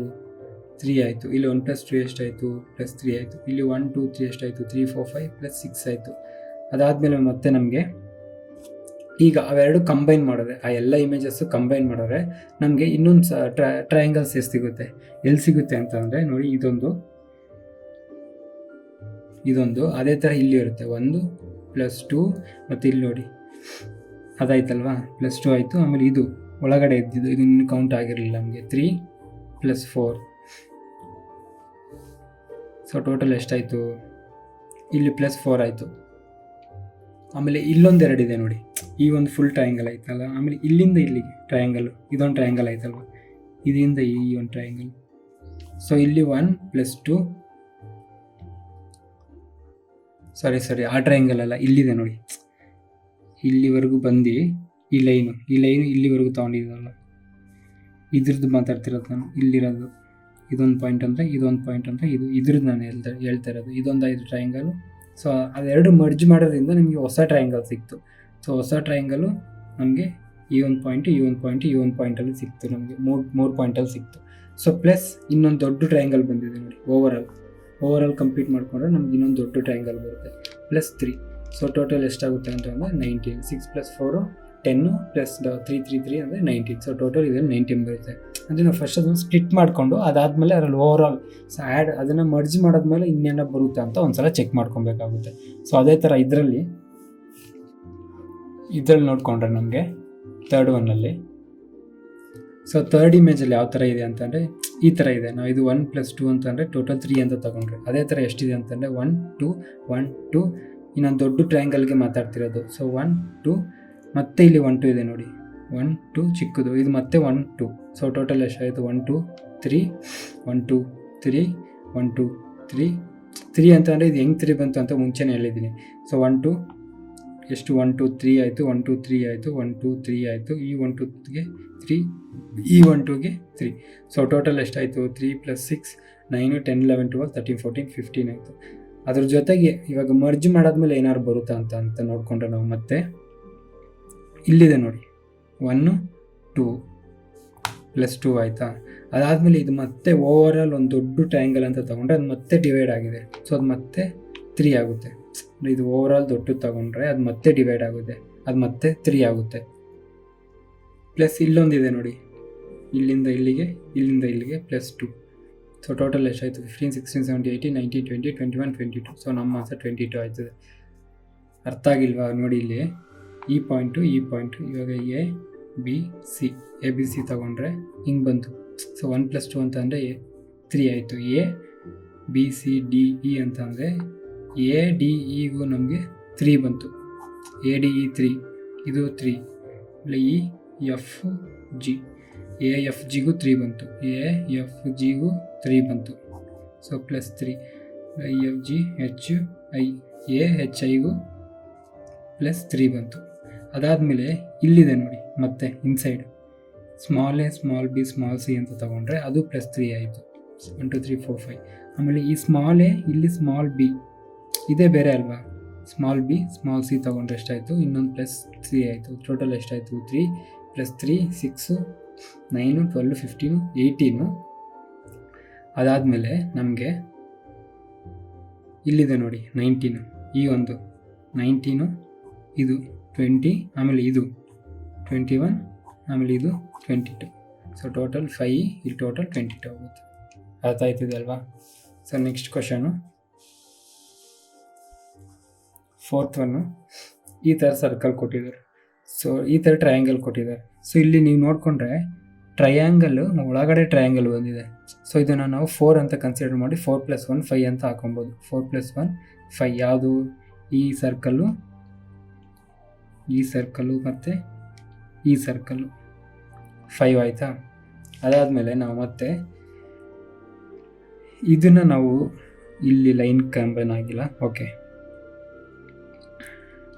3 ಆಯಿತು. ಇಲ್ಲಿ 1 + 2 ಎಷ್ಟಾಯಿತು +3 ಆಯಿತು. ಇಲ್ಲಿ 1 2 3 ಎಷ್ಟಾಯಿತು 3 4 5 +6 ಆಯಿತು. ಅದಾದಮೇಲೆ ಮತ್ತೆ ನಮಗೆ ಈಗ ಅವೆರಡು ಕಂಬೈನ್ ಮಾಡಿದ್ರೆ ಆ ಎಲ್ಲ ಇಮೇಜಸ್ಸು ಕಂಬೈನ್ ಮಾಡಿದ್ರೆ ನಮಗೆ ಇನ್ನೊಂದು ಟ್ರಯಾಂಗಲ್ಸ್ ಎಷ್ಟು ಸಿಗುತ್ತೆ, ಎಲ್ಲಿ ಸಿಗುತ್ತೆ ಅಂತ ಅಂದರೆ ನೋಡಿ ಇದೊಂದು ಅದೇ ಥರ ಇಲ್ಲಿ ಇರುತ್ತೆ 1 + 2 ಮತ್ತು ಇಲ್ಲಿ ನೋಡಿ ಅದಾಯ್ತಲ್ವಾ +2 ಆಯಿತು. ಆಮೇಲೆ ಇದು ಒಳಗಡೆ ಇದ್ದಿದ್ದು ಇದು ಇನ್ನು ಕೌಂಟ್ ಆಗಿರಲಿಲ್ಲ ನಮಗೆ 3 + 4. ಸೊ ಟೋಟಲ್ ಎಷ್ಟಾಯಿತು ಇಲ್ಲಿ +4 ಆಯಿತು. ಆಮೇಲೆ ಇಲ್ಲೊಂದು ಇದೆ ನೋಡಿ, ಈ ಒಂದು ಫುಲ್ ಟ್ರಯಾಂಗಲ್ ಆಯ್ತಲ್ಲ. ಆಮೇಲೆ ಇಲ್ಲಿಂದ ಇಲ್ಲಿಗೆ ಟ್ರಯಾಂಗಲ್, ಇದೊಂದು ಟ್ರಯಾಂಗಲ್ ಆಯ್ತಲ್ವ, ಇದರಿಂದ ಈ ಒಂದು ಟ್ರಯಾಂಗಲ್. ಸೊ ಇಲ್ಲಿ 1 + 2 ಸಾರಿ ಆ ಟ್ರಯಾಂಗಲ್ ಅಲ್ಲ, ಇಲ್ಲಿದೆ ನೋಡಿ, ಇಲ್ಲಿವರೆಗೂ ಬಂದು ಈ ಲೈನು ಇಲ್ಲಿವರೆಗೂ ತೊಗೊಂಡಿದ್ದಲ್ಲ, ಇದ್ರದ್ದು ಮಾತಾಡ್ತಿರೋದು ನಾನು. ಇಲ್ಲಿರೋದು ಇದೊಂದು ಪಾಯಿಂಟ್ ಅಂದರೆ ಇದೊಂದು ಪಾಯಿಂಟ್ ಅಂದರೆ ಇದ್ರದ್ದು ನಾನು ಹೇಳ್ತಾ ಇರೋದು. ಇದೊಂದು 5 ಟ್ರಯಾಂಗಲು. ಸೊ ಅದೆರಡು ಮರ್ಜ್ ಮಾಡೋದ್ರಿಂದ ನಮಗೆ ಹೊಸ ಟ್ರಯಾಂಗಲ್ ಸಿಕ್ತು. ಸೊ ಹೊಸ ಟ್ರಯಾಂಗಲು ನಮಗೆ ಈ ಒಂದು ಪಾಯಿಂಟಲ್ಲಿ ಸಿಕ್ತು, ನಮಗೆ ಮೂರು ಪಾಯಿಂಟಲ್ಲಿ ಸಿಕ್ತು. ಸೊ ಪ್ಲಸ್ ಇನ್ನೊಂದು ದೊಡ್ಡ ಟ್ರಯಾಂಗಲ್ ಬಂದಿದೆ ನೋಡಿ, ಓವರಾಲ್ ಕಂಪ್ಲೀಟ್ ಮಾಡಿಕೊಂಡ್ರೆ ನಮ್ಗೆ ಇನ್ನೊಂದು ದೊಡ್ಡ ಟ್ರಯಾಂಗಲ್ ಬರುತ್ತೆ +3. ಸೊ ಟೋಟಲ್ ಎಷ್ಟಾಗುತ್ತೆ ಅಂತಂದರೆ 19. 6 + 4 10 + 3 3 3 ಅಂದರೆ 19. ಸೊ ಟೋಟಲ್ ಇದರಲ್ಲಿ 19 ಬರುತ್ತೆ. ಅಂದರೆ ನಾವು ಫಸ್ಟ್ ಅದನ್ನು ಸ್ಪ್ಲಿಟ್ ಮಾಡಿಕೊಂಡು ಅದಾದಮೇಲೆ ಅದರಲ್ಲಿ ಓವರಾಲ್ ಅದನ್ನು ಮರ್ಜ್ ಮಾಡಾದ್ಮೇಲೆ ಇನ್ನೇನೋ ಬರುತ್ತೆ ಅಂತ ಒಂದ್ಸಲ ಚೆಕ್ ಮಾಡ್ಕೊಬೇಕಾಗುತ್ತೆ. ಸೊ ಅದೇ ಥರ ಇದರಲ್ಲಿ ನೋಡಿಕೊಂಡ್ರೆ ನಮಗೆ ಥರ್ಡ್ ಒನ್ನಲ್ಲಿ, ಸೊ ಥರ್ಡ್ ಇಮೇಜಲ್ಲಿ ಯಾವ ಥರ ಇದೆ ಅಂತಂದರೆ ಈ ಥರ ಇದೆ. ನಾವು ಇದು 1 + 2 ಅಂತಂದರೆ ಟೋಟಲ್ 3 ಅಂತ ತೊಗೊಂಡ್ರೆ ಅದೇ ಥರ ಎಷ್ಟಿದೆ ಅಂತಂದರೆ 1 2 1 2 ಇನ್ನೊಂದು ದೊಡ್ಡ ಟ್ರಯಾಂಗಲ್ಗೆ ಮಾತಾಡ್ತಿರೋದು. ಸೊ 1 2 ಮತ್ತೆ ಇಲ್ಲಿ 1 2 ಇದೆ ನೋಡಿ, 1 2 ಚಿಕ್ಕದು, ಇದು ಮತ್ತೆ 1 2. ಸೊ ಟೋಟಲ್ ಎಷ್ಟಾಯಿತು 1 2 3 1 2 3 1 2 3 3 ಅಂತಂದರೆ ಇದು ಹೆಂಗೆ 3 ಬಂತು ಅಂತ ಮುಂಚೆನೇ ಹೇಳಿದ್ದೀನಿ. ಸೊ 1 2 ಎಷ್ಟು 1 2 3 ಆಯಿತು, 1 2 3 ಆಯಿತು, 1 2 3 ಆಯಿತು, ಈ 1 2ಗೆ 3, ಈ 1 2ಗೆ 3. ಸೊ ಟೋಟಲ್ ಎಷ್ಟಾಯಿತು 3 + 6 9 10 11 12 13 14 15 ಆಯಿತು. ಅದ್ರ ಜೊತೆಗೆ ಇವಾಗ ಮರ್ಜ್ ಮಾಡಾದ್ಮೇಲೆ ಏನಾದ್ರು ಬರುತ್ತಾ ಅಂತ ನೋಡಿಕೊಂಡ್ರೆ ನಾವು ಮತ್ತೆ ಇಲ್ಲಿದೆ ನೋಡಿ 1 2 + 2 ಆಯಿತಾ. ಅದಾದಮೇಲೆ ಇದು ಮತ್ತೆ ಓವರಾಲ್ ಒಂದು ದೊಡ್ಡ ಟ್ರಯಾಂಗಲ್ ಅಂತ ತೊಗೊಂಡ್ರೆ ಅದು ಮತ್ತೆ ಡಿವೈಡ್ ಆಗಿದೆ. ಸೊ ಅದು ಮತ್ತೆ 3 ಆಗುತ್ತೆ. ಇದು ಓವರಾಲ್ ದೊಡ್ಡದು ತೊಗೊಂಡ್ರೆ ಅದು ಮತ್ತೆ ಡಿವೈಡ್ ಆಗುತ್ತೆ, ಅದು ಮತ್ತೆ 3 ಆಗುತ್ತೆ. ಪ್ಲಸ್ ಇಲ್ಲೊಂದಿದೆ ನೋಡಿ, ಇಲ್ಲಿಂದ ಇಲ್ಲಿಗೆ +2. ಸೊ ಟೋಟಲ್ ಎಷ್ಟಾಯಿತು 15 16 17 18 19 20 21 22. ಸೊ ನಮ್ಮ ಆನ್ಸರ್ 22 ಆಯ್ತದೆ. ಅರ್ಥ ಆಗಿಲ್ವಾ ನೋಡಿ, ಇಲ್ಲಿ ಈ ಪಾಯಿಂಟು ಇವಾಗ ಎ ಬಿ ಸಿ ತೊಗೊಂಡ್ರೆ ಹಿಂಗೆ ಬಂತು. ಸೊ 1 + 2 ಅಂತ ಅಂದರೆ 3 ಆಯಿತು. A B C D E ಅಂತ ಅಂದರೆ ಎ ಡಿ ಇಗೂ ನಮಗೆ 3 ಬಂತು. ಎ ಡಿ ಇ 3, ಇದು 3. E F G, A F ಜಿಗೂ 3 ಬಂತು, ಎ ಎಫ್ ಜಿಗೂ 3 ಬಂತು. So +3 I F G H I, A H ಐಗೂ +3 ಬಂತು. ಅದಾದಮೇಲೆ ಇಲ್ಲಿದೆ ನೋಡಿ, ಮತ್ತೆ inside small A small B small C ಅಂತ ತೊಗೊಂಡ್ರೆ ಅದು +3 ಆಯಿತು. 1 2 3 4 5. ಆಮೇಲೆ ಈ ಸ್ಮಾಲ್ ಎ ಇಲ್ಲಿ ಸ್ಮಾಲ್ ಬಿ ಇದೇ ಬೇರೆ ಅಲ್ವಾ, ಸ್ಮಾಲ್ ಬಿ ಸ್ಮಾಲ್ ಸಿ ತೊಗೊಂಡ್ರೆ ಎಷ್ಟಾಯಿತು, ಇನ್ನೊಂದು +3 ಆಯಿತು. ಟೋಟಲ್ ಎಷ್ಟಾಯಿತು 3 + 3 6 9 12 15 18. ಅದಾದಮೇಲೆ ನಮಗೆ ಇಲ್ಲಿದೆ ನೋಡಿ 19, ಈ ಒಂದು 19, ಇದು 20, ಆಮೇಲೆ ಇದು 21, ಆಮೇಲೆ ಇದು 22. ಸೊ ಟೋಟಲ್ 5, ಇಲ್ಲಿ ಟೋಟಲ್ 22 ಆಗುತ್ತೆ. ಅರ್ಥ ಆಯ್ತಿದೆ ಅಲ್ವಾ. So next question, 4th one, ಈ ಥರ ಸರ್ಕಲ್ ಕೊಟ್ಟಿದ್ದಾರೆ. ಸೊ ಈ ಥರ ಟ್ರಯಾಂಗಲ್ ಕೊಟ್ಟಿದ್ದಾರೆ. ಸೊ ಇಲ್ಲಿ ನೀವು ನೋಡಿಕೊಂಡ್ರೆ ಟ್ರಯಾಂಗಲ್ಲು ಒಳಗಡೆ ಟ್ರಯಾಂಗಲ್ ಬಂದಿದೆ. ಸೊ ಇದನ್ನು ನಾವು 4 ಅಂತ ಕನ್ಸಿಡರ್ ಮಾಡಿ 4 + 1 5 ಅಂತ ಹಾಕೊಬೋದು. 4 + 1 5 ಯಾವುದು, ಈ ಸರ್ಕಲ್ಲು ಮತ್ತು ಈ ಸರ್ಕಲ್ಲು 5 ಆಯಿತಾ. ಅದಾದಮೇಲೆ ನಾವು ಮತ್ತೆ ಇದನ್ನು ನಾವು ಇಲ್ಲಿ ಲೈನ್ ಕಂಬೈನ್ ಆಗಿಲ್ಲ, ಓಕೆ.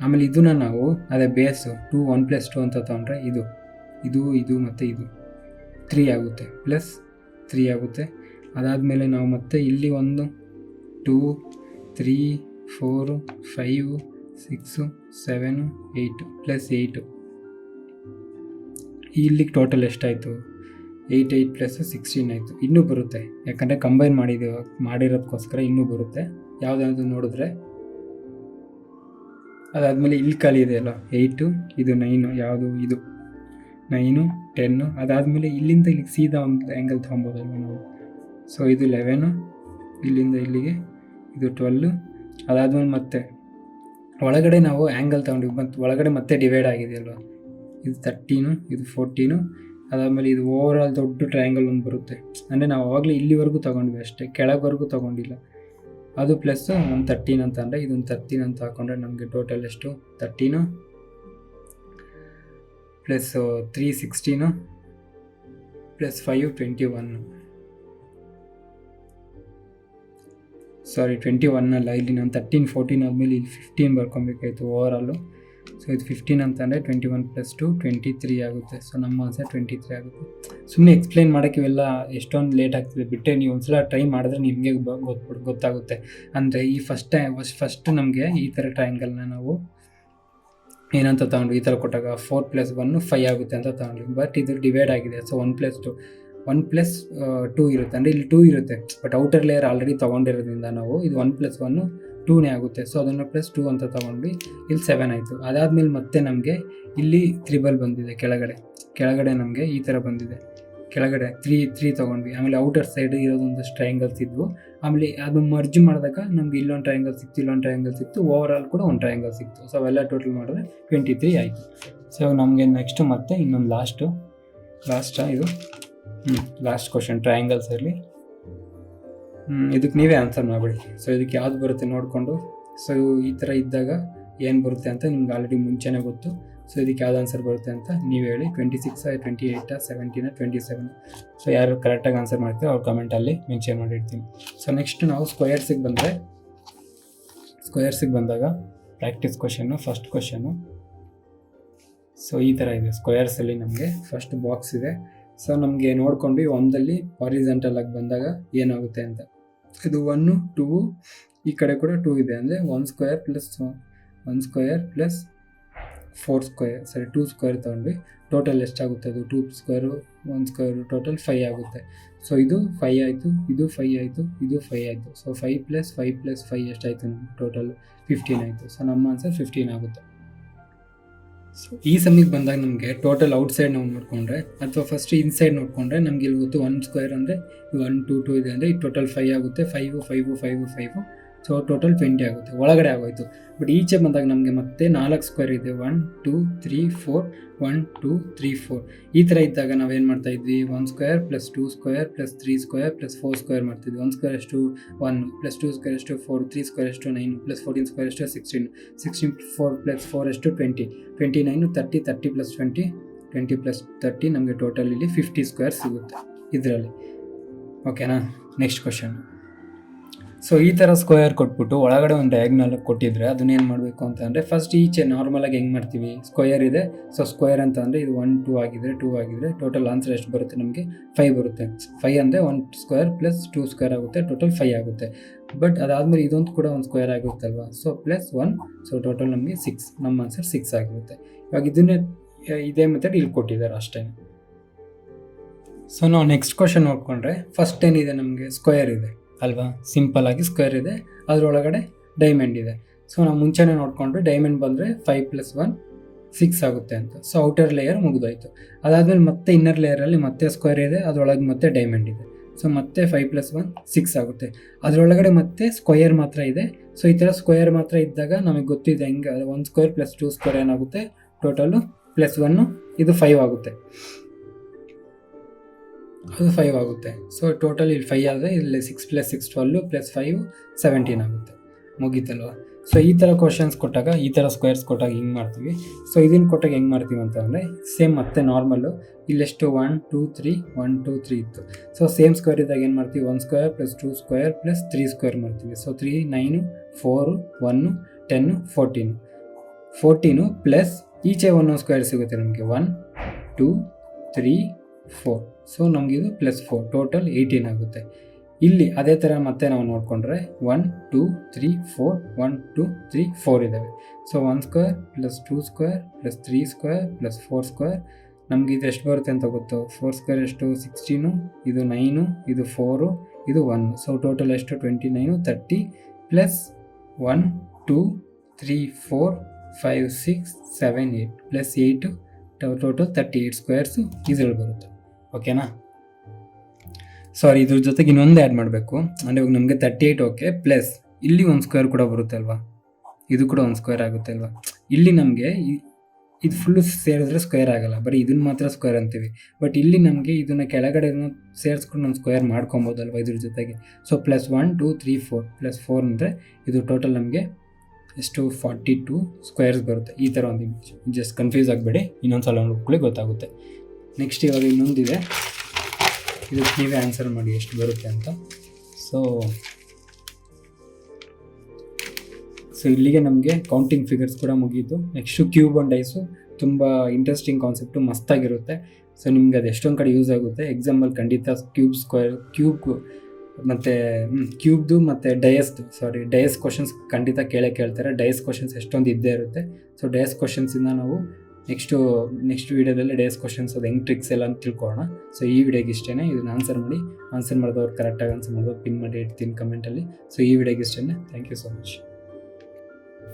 ಆಮೇಲೆ ಇದನ್ನು ನಾವು ಅದೇ ಬೇಸು 1 + 2 ಅಂತ ತೊಗೊಂಡ್ರೆ ಇದು ಮತ್ತು ಇದು 3 ಆಗುತ್ತೆ, +3 ಆಗುತ್ತೆ. ಅದಾದಮೇಲೆ ನಾವು ಮತ್ತೆ ಇಲ್ಲಿ 1 2 3 4 5 6 7 8 ಪ್ಲಸ್ 8 ಇಲ್ಲಿಗೆ ಟೋಟಲ್ ಎಷ್ಟಾಯಿತು 8 8 ಪ್ಲಸ್ 16 ಆಯಿತು. ಇನ್ನೂ ಬರುತ್ತೆ, ಯಾಕಂದರೆ ಕಂಬೈನ್ ಮಾಡಿರೋದಕ್ಕೋಸ್ಕರ ಇನ್ನೂ ಬರುತ್ತೆ. ಯಾವುದಾದ್ರು ನೋಡಿದ್ರೆ ಅದಾದಮೇಲೆ ಇಲ್ಲಿ ಖಾಲಿ ಇದೆಯಲ್ಲ 8 ಇದು 9 ಯಾವುದು ಇದು 9 10 ಅದಾದಮೇಲೆ ಇಲ್ಲಿಂದ ಇಲ್ಲಿಗೆ ಸೀದಾ ಒಂದು ಆ್ಯಂಗಲ್ ತೊಗೊಬೋದಲ್ವ ನಾವು. ಸೊ ಇದು 11 ಇಲ್ಲಿಂದ ಇಲ್ಲಿಗೆ ಇದು 12 ಅದಾದಮೇಲೆ ಮತ್ತೆ ಒಳಗಡೆ ನಾವು ಆ್ಯಂಗಲ್ ತೊಗೊಂಡಿವಿ ಮತ್ತು ಒಳಗಡೆ ಮತ್ತೆ ಡಿವೈಡ್ ಆಗಿದೆಯಲ್ವ, ಇದು 13 ಇದು 14 ಅದಾದಮೇಲೆ ಇದು ಓವರಾಲ್ ದೊಡ್ಡ ಟ್ರಯಾಂಗಲ್ ಒಂದು ಬರುತ್ತೆ. ಅಂದರೆ ನಾವು ಆವಾಗಲೇ ಇಲ್ಲಿವರೆಗೂ ತೊಗೊಂಡ್ವಿ ಅಷ್ಟೇ, ಕೆಳಗವರೆಗೂ ತೊಗೊಂಡಿಲ್ಲ. ಅದು ಪ್ಲಸ್ ಒಂದು 13 ಅಂತ ಅಂದರೆ ಇದೊಂದು 13 ಅಂತ ಹಾಕೊಂಡ್ರೆ ನಮಗೆ ಟೋಟಲ್ ಎಷ್ಟು 13 ಪ್ಲಸ್ 3 16 ಪ್ಲಸ್ 5 21 ಸಾರಿ 21 ಅಲ್ಲ, ಇಲ್ಲಿ ನಾನು 13 14 ಆದಮೇಲೆ ಇಲ್ಲಿ 15 ಬರ್ಕೊಬೇಕಾಯ್ತು ಓವರಾಲು. ಸೊ ಇದು 15 ಅಂತಂದರೆ 21 ಪ್ಲಸ್ 2 23 ಆಗುತ್ತೆ. ಸೊ ನಮ್ಮ ಆನ್ಸರ್ 23 ಆಗುತ್ತೆ. ಸುಮ್ಮನೆ ಎಕ್ಸ್ಪ್ಲೈನ್ ಮಾಡೋಕ್ಕೆ ಇವೆಲ್ಲ ಎಷ್ಟೊಂದು ಲೇಟ್ ಆಗ್ತದೆ ಬಿಟ್ಟರೆ ನೀವು ಒಂದ್ಸಲ ಟ್ರೈ ಮಾಡಿದ್ರೆ ನಿಮಗೆ ಗೊತ್ತಾಗುತ್ತೆ. ಅಂದರೆ ಈ ಫಸ್ಟ್ ನಮಗೆ ಈ ಥರ ಟ್ರಯಾಂಗಲ್ನ ನಾವು ಏನಂತ ತಗೊಂಡು ಈ ಥರ ಕೊಟ್ಟಾಗ 4 + 1 5 ಆಗುತ್ತೆ ಅಂತ ತಗೊಂಡ್ವಿ. ಬಟ್ ಇದು ಡಿವೈಡ್ ಆಗಿದೆ. ಸೊ 1 + 2 ಇರುತ್ತೆ, ಅಂದರೆ ಇಲ್ಲಿ 2 ಇರುತ್ತೆ. ಬಟ್ ಔಟರ್ ಲೇಯರ್ ಆಲ್ರೆಡಿ ತೊಗೊಂಡಿರೋದ್ರಿಂದ ನಾವು ಇದು 1 + 1 2ನೇ ಆಗುತ್ತೆ. ಸೊ ಅದನ್ನು +2 ಅಂತ ತೊಗೊಂಡ್ವಿ, ಇಲ್ಲಿ 7 ಆಯಿತು. ಅದಾದಮೇಲೆ ಮತ್ತೆ ನಮಗೆ ಇಲ್ಲಿ ತ್ರಿಬಲ್ ಬಂದಿದೆ, ಕೆಳಗಡೆ ನಮಗೆ ಈ ಥರ ಬಂದಿದೆ, ಕೆಳಗಡೆ 3 ತೊಗೊಂಡ್ವಿ. ಆಮೇಲೆ ಔಟರ್ ಸೈಡ್ ಇರೋದೊಂದಷ್ಟು ಟ್ರಯಾಂಗಲ್ಸ್ ಇದ್ವು. ಆಮೇಲೆ ಅದು ಮರ್ಜ್ ಮಾಡಿದಾಗ ನಮ್ಗೆ ಇಲ್ಲೊಂದು ಟ್ರಯಾಂಗಲ್ ಸಿಕ್ತು, ಇಲ್ಲೊಂದು ಟ್ರಯಾಂಗಲ್ ಸಿಕ್ತು, ಓವರಾಲ್ ಕೂಡ ಒಂದು ಟ್ರಯಾಂಗಲ್ ಸಿಕ್ತು. ಸೊ ಅವೆಲ್ಲ ಟೋಟಲ್ ಮಾಡಿದ್ರೆ 23 ಆಯಿತು. ಸೊ ನಮಗೆ ನೆಕ್ಸ್ಟು ಮತ್ತೆ ಇನ್ನೊಂದು ಲಾಸ್ಟಾ ಇದು ಲಾಸ್ಟ್ ಕ್ವಶನ್ ಟ್ರಯಾಂಗಲ್ಸಲ್ಲಿ. ಇದಕ್ಕೆ ನೀವೇ ಆನ್ಸರ್ ಮಾಡಿಬಿಡಿ. ಸೊ ಇದಕ್ಕೆ ಯಾವ್ದು ಬರುತ್ತೆ ನೋಡಿಕೊಂಡು, ಸೊ ಈ ಥರ ಇದ್ದಾಗ ಏನು ಬರುತ್ತೆ ಅಂತ ನಿಮ್ಗೆ ಆಲ್ರೆಡಿ ಮುಂಚೆನೇ ಗೊತ್ತು. ಸೊ ಇದಕ್ಕೆ ಯಾವ್ದು ಆನ್ಸರ್ ಬರುತ್ತೆ ಅಂತ ನೀವು ಹೇಳಿ. 26 28 17 27. ಸೊ ಯಾರು ಕರೆಕ್ಟಾಗಿ ಆನ್ಸರ್ ಮಾಡ್ತೀರೋ ಅವ್ರ ಕಮೆಂಟಲ್ಲಿ ಮೆನ್ಷನ್ ಮಾಡಿರ್ತೀನಿ. ಸೊ ನೆಕ್ಸ್ಟ್ ನಾವು ಸ್ಕ್ವೇರ್ಸಿಗೆ ಬಂದಾಗ practice question first question. So ಈ ಥರ ಇದೆ ಸ್ಕ್ವೇರ್ಸಲ್ಲಿ ನಮಗೆ ಫಸ್ಟ್ ಬಾಕ್ಸ್ ಇದೆ. ಸೊ ನಮಗೆ ನೋಡ್ಕೊಂಡು ಒಂದಲ್ಲಿ ಹಾರಿಜಾಂಟಲ್ ಆಗಿ ಬಂದಾಗ ಏನಾಗುತ್ತೆ ಅಂತ. ಇದು 1 2 ಈ ಕಡೆ ಕೂಡ 2 ಇದೆ, ಅಂದರೆ 1 square plus 1 square plus 4 square ಸರಿ 2 ಸ್ಕ್ವೇರ್ ತೊಗೊಂಡ್ವಿ. ಟೋಟಲ್ ಎಷ್ಟಾಗುತ್ತೆ ಅದು 2 ಸ್ಕ್ವೇರು 1 ಸ್ಕ್ವೇರು ಟೋಟಲ್ 5 ಆಗುತ್ತೆ. ಸೊ ಇದು 5 ಆಯಿತು, ಇದು 5 ಆಯಿತು, ಇದು 5 ಆಯಿತು. ಸೊ 5 + 5 + 5 ಎಷ್ಟಾಯಿತು ನಮಗೆ ಟೋಟಲ್ 15 ಆಯಿತು. ಸೊ ನಮ್ಮ ಆನ್ಸರ್ 15 ಆಗುತ್ತೆ. ಸೊ ಈ ಸಮ್ಮಿಗೆ ಬಂದಾಗ ನಮಗೆ ಟೋಟಲ್ ಔಟ್ಸೈಡ್ ನಾವು ನೋಡಿಕೊಂಡ್ರೆ ಅಥವಾ ಫಸ್ಟ್ ಇನ್ಸೈಡ್ ನೋಡಿಕೊಂಡ್ರೆ ನಮಗೆ ಇಲ್ಲಿ ಗೊತ್ತು 1 ಸ್ಕ್ವೇರ್ ಅಂದರೆ 1 2 2 ಇದೆ ಅಂದರೆ ಈ ಟೋಟಲ್ 5 ಆಗುತ್ತೆ. 5 5 5 5 ಸೊ ಟೋಟಲ್ 20 ಆಗುತ್ತೆ, ಒಳಗಡೆ ಆಗೋಯ್ತು. ಬಟ್ ಈಚೆ ಬಂದಾಗ ನಮಗೆ ಮತ್ತೆ 4 ಸ್ಕ್ವೇರ್ ಇದೆ, 1 2 3 4 1 2 3 4 ಈ ಥರ ಇದ್ದಾಗ ನಾವೇನು ಮಾಡ್ತಾ ಇದ್ವಿ 1 square plus 2 square plus 3 square plus 4 square ಮಾಡ್ತಿದ್ವಿ. 1 ಸ್ಕ್ವೇರ್ ಎಷ್ಟು 1 ಪ್ಲಸ್ 2 ಸ್ಕ್ವೇರ್ ಎಷ್ಟು 4 3 ಸ್ಕ್ವೇರ್ ಎಷ್ಟು 9 ಪ್ಲಸ್ 14 ಸ್ಕ್ವೇರ್ ಎಷ್ಟು 16 16 4 ಪ್ಲಸ್ 4 ಎಷ್ಟು 20 29 30 30 ಪ್ಲಸ್ 20 20 ಪ್ಲಸ್ 30 ನಮಗೆ ಟೋಟಲ್ ಇಲ್ಲಿ 50 ಸ್ಕ್ವೇರ್ ಸಿಗುತ್ತೆ ಇದರಲ್ಲಿ. ಓಕೆನಾ? Next question. ಸೊ ಈ ಥರ ಸ್ಕ್ವೇರ್ ಕೊಟ್ಬಿಟ್ಟು ಒಳಗಡೆ ಒಂದು ಡಯಾಗ್ನಲ್ ಕೊಟ್ಟಿದ್ರೆ ಅದನ್ನೇನು ಮಾಡಬೇಕು ಅಂತ ಅಂದರೆ ಫಸ್ಟ್ ಈಚೆ ನಾರ್ಮಲಾಗಿ ಹೆಂಗೆ ಮಾಡ್ತೀವಿ, ಸ್ಕ್ವೇರ್ ಇದೆ. ಸೊ ಸ್ಕ್ವೇರ್ ಅಂತ ಅಂದರೆ ಇದು 1 2 ಆಗಿದ್ರೆ ಟೋಟಲ್ ಆನ್ಸರ್ ಎಷ್ಟು ಬರುತ್ತೆ ನಮಗೆ 5 ಬರುತ್ತೆ. 5 ಅಂದರೆ 1 ಸ್ಕ್ವೇರ್ ಪ್ಲಸ್ 2 ಸ್ಕ್ವೇರ್ ಆಗುತ್ತೆ, ಟೋಟಲ್ 5 ಆಗುತ್ತೆ. ಬಟ್ ಅದಾದಮೇಲೆ ಇದೊಂದು ಕೂಡ ಒಂದು ಸ್ಕ್ವೇರ್ ಆಗುತ್ತಲ್ವ, ಸೊ ಪ್ಲಸ್ 1 ಸೊ ಟೋಟಲ್ ನಮಗೆ 6 ನಮ್ಮ ಆನ್ಸರ್ 6 ಆಗಿರುತ್ತೆ. ಇವಾಗ ಇದನ್ನೇ ಇದೇ ಮೆಥಡ್ ಇಲ್ಲಿ ಕೊಟ್ಟಿದ್ದಾರೆ ಅಷ್ಟೇ. ಸೊ ನಾವು ನೆಕ್ಸ್ಟ್ ಕ್ವಶನ್ ನೋಡಿಕೊಂಡ್ರೆ ಫಸ್ಟ್ ಏನಿದೆ ನಮಗೆ ಸ್ಕ್ವೇರ್ ಇದೆ ಅಲ್ವಾ, ಸಿಂಪಲ್ ಆಗಿ ಸ್ಕ್ವೇರ್ ಇದೆ, ಅದರೊಳಗಡೆ ಡೈಮಂಡ್ ಇದೆ. ಸೊ ನಾವು ಮುಂಚೆನೇ ನೋಡಿಕೊಂಡ್ರೆ ಡೈಮಂಡ್ ಬಂದರೆ 5 + 1 6 ಆಗುತ್ತೆ ಅಂತ. ಸೊ ಔಟರ್ ಲೇಯರ್ ಮುಗಿದೋಯ್ತು. ಅದಾದಮೇಲೆ ಮತ್ತೆ ಇನ್ನರ್ ಲೇಯರಲ್ಲಿ ಮತ್ತೆ ಸ್ಕ್ವೇರ್ ಇದೆ, ಅದರೊಳಗೆ ಮತ್ತೆ ಡೈಮಂಡ್ ಇದೆ. ಸೊ ಮತ್ತೆ 5 + 1 6 ಆಗುತ್ತೆ. ಅದರೊಳಗಡೆ ಮತ್ತೆ ಸ್ಕ್ವೇರ್ ಮಾತ್ರ ಇದೆ. ಸೊ ಈ ಥರ ಸ್ಕ್ವೇರ್ ಮಾತ್ರ ಇದ್ದಾಗ ನಮಗೆ ಗೊತ್ತಿದೆ ಹೆಂಗೆ 1 ಸ್ಕ್ವೇರ್ ಪ್ಲಸ್ 2 ಸ್ಕ್ವೇರ್ ಏನಾಗುತ್ತೆ ಟೋಟಲು ಪ್ಲಸ್ 1 ಇದು 5 ಆಗುತ್ತೆ, ಅದು 5 ಆಗುತ್ತೆ. ಸೊ ಟೋಟಲ್ ಇಲ್ಲಿ 5 ಆದರೆ ಇಲ್ಲಿ 6 + 6 12 ಪ್ಲಸ್ 5 17 ಆಗುತ್ತೆ, ಮುಗೀತಲ್ವ. ಸೊ ಈ ಥರ ಕ್ವಶನ್ಸ್ ಕೊಟ್ಟಾಗ ಈ ಥರ ಸ್ಕ್ವೇರ್ಸ್ ಕೊಟ್ಟಾಗ ಹಿಂಗೆ ಮಾಡ್ತೀವಿ. ಸೊ ಇದನ್ನು ಕೊಟ್ಟಾಗ ಹೆಂಗೆ ಮಾಡ್ತೀವಿ ಅಂತ ಅಂದರೆ ಸೇಮ್ ಮತ್ತೆ ನಾರ್ಮಲ್ಲು ಇಲ್ಲೆಷ್ಟು 1 2 3 1 2 3 ಇತ್ತು. ಸೊ ಸೇಮ್ ಸ್ಕ್ವೇರ್ ಇದ್ದಾಗ ಏನು ಮಾಡ್ತೀವಿ 1 square plus 2 square plus 3 square ಮಾಡ್ತೀವಿ. ಸೊ 3 9 4 1 10 14 ಪ್ಲಸ್ ಈಚೆ ಒಂದೊಂದು ಸ್ಕ್ವೇರ್ ಸಿಗುತ್ತೆ ನಮಗೆ 1 2 3 4. ಸೊ ನಮಗಿದು +4 ಟೋಟಲ್ 18 ಆಗುತ್ತೆ. ಇಲ್ಲಿ ಅದೇ ಥರ ಮತ್ತೆ ನಾವು ನೋಡಿಕೊಂಡ್ರೆ 1 2 3 4 1 2 3 4 ಇದ್ದಾವೆ. So 1 square plus 2 square plus 3 square plus 4 square. ನಮ್ಗೆ ಇದು ಎಷ್ಟು ಬರುತ್ತೆ ಅಂತ ಗೊತ್ತು. 4 ಸ್ಕ್ವೇರ್ ಎಷ್ಟು 16, ಇದು 9, ಇದು 4, ಇದು 1. ಸೊ ಟೋಟಲ್ ಎಷ್ಟು 29 30 ಪ್ಲಸ್ 1 2 3 4 5 6 7 8 ಪ್ಲಸ್ 8 ಟೋಟಲ್ 38 ಸ್ಕ್ವೇರ್ಸು ಇದ್ರಲ್ಲಿ ಬರುತ್ತೆ. ಓಕೆನಾ? ಸಾರಿ, ಇದ್ರ ಜೊತೆಗೆ ಇನ್ನೊಂದು ಆ್ಯಡ್ ಮಾಡಬೇಕು. ಅಂದರೆ ಇವಾಗ ನಮಗೆ 38 ಓಕೆ, ಪ್ಲಸ್ ಇಲ್ಲಿ 1 ಸ್ಕ್ವೇರ್ ಕೂಡ ಬರುತ್ತೆ ಅಲ್ವಾ, ಇದು ಕೂಡ 1 ಸ್ಕ್ವೇರ್ ಆಗುತ್ತೆ ಅಲ್ವಾ. ಇಲ್ಲಿ ನಮಗೆ ಇದು ಫುಲ್ಲು ಸೇರಿದ್ರೆ ಸ್ಕ್ವೇರ್ ಆಗಲ್ಲ, ಬರೀ ಇದನ್ನು ಮಾತ್ರ ಸ್ಕ್ವೇರ್ ಅಂತೀವಿ. ಬಟ್ ಇಲ್ಲಿ ನಮಗೆ ಇದನ್ನು ಕೆಳಗಡೆ ಸೇರಿಸ್ಕೊಂಡು ಒಂದು ಸ್ಕ್ವೇರ್ ಮಾಡ್ಕೊಬೋದಲ್ವ ಇದ್ರ ಜೊತೆಗೆ. ಸೊ ಪ್ಲಸ್ 1 2 3 4 ಪ್ಲಸ್ 4 ಅಂದರೆ ಇದು ಟೋಟಲ್ ನಮಗೆ ಎಷ್ಟು 42 ಸ್ಕ್ವೇರ್ಸ್ ಬರುತ್ತೆ. ಈ ಥರ ಒಂದು ಇಮೇಜ್. ಜಸ್ಟ್ ಕನ್ಫ್ಯೂಸ್ ಆಗಬೇಡಿ, ಇನ್ನೊಂದು ಸಲ ನೋಡ್ಕೊಳ್ಳಿ ಗೊತ್ತಾಗುತ್ತೆ. ನೆಕ್ಸ್ಟ್ ಇವಾಗ ಇನ್ನೊಂದಿದೆ, ಇದಕ್ಕೆ ನೀವೇ ಆನ್ಸರ್ ಮಾಡಿ ಎಷ್ಟು ಬರುತ್ತೆ ಅಂತ. ಸೊ ಇಲ್ಲಿಗೆ ನಮಗೆ ಕೌಂಟಿಂಗ್ ಫಿಗರ್ಸ್ ಕೂಡ ಮುಗೀತು. ನೆಕ್ಸ್ಟು ಕ್ಯೂಬ್ ಆ್ಯಂಡ್ ಡೈಸು ತುಂಬ ಇಂಟ್ರೆಸ್ಟಿಂಗ್ ಕಾನ್ಸೆಪ್ಟು, ಮಸ್ತಾಗಿರುತ್ತೆ. ಸೊ ನಿಮ್ಗೆ ಅದು ಎಷ್ಟೊಂದು ಕಡೆ ಯೂಸ್ ಆಗುತ್ತೆ. ಎಕ್ಸಾಂಪಲ್ ಖಂಡಿತ ಕ್ಯೂಬ್ ಸ್ಕ್ವೇರ್, ಮತ್ತು ಕ್ಯೂಬ್ದು ಮತ್ತು ಡಯಸ್ ಕ್ವಶನ್ಸ್ ಖಂಡಿತ ಕೇಳ್ತಾರೆ. ಡಯಸ್ ಕ್ವಶನ್ಸ್ ಎಷ್ಟೊಂದು ಇದ್ದೇ ಇರುತ್ತೆ. ಸೊ ಡಯಸ್ ಕ್ವಶನ್ಸಿಂದ ನಾವು ನೆಕ್ಸ್ಟ್ ವೀಡಿಯೋದಲ್ಲಿ ಡೇಸ್ ಕ್ವಶನ್ಸ್ ಅದು ಹೆಂಗೆ ಟ್ರಿಕ್ಸ್ ಎಲ್ಲ ಅಂತ ತಿಳ್ಕೊಳ್ಳೋಣ. ಸೊ ಈ ವಿಡಿಯೋಗೆ ಇಷ್ಟೇ. ಇದನ್ನು ಆನ್ಸರ್ ಮಾಡಿದವ್ರು ಕರೆಕ್ಟಾಗಿ ಆನ್ಸರ್ ಮಾಡಿದವ್ರು ಪಿನ್ ಮಾಡಿ ಇಡ್ತೀನಿ ಕಮೆಂಟಲ್ಲಿ. ಸೊ ಈ ವಿಡಿಯೋಗೆ ಇಷ್ಟೇ. Thank you so much.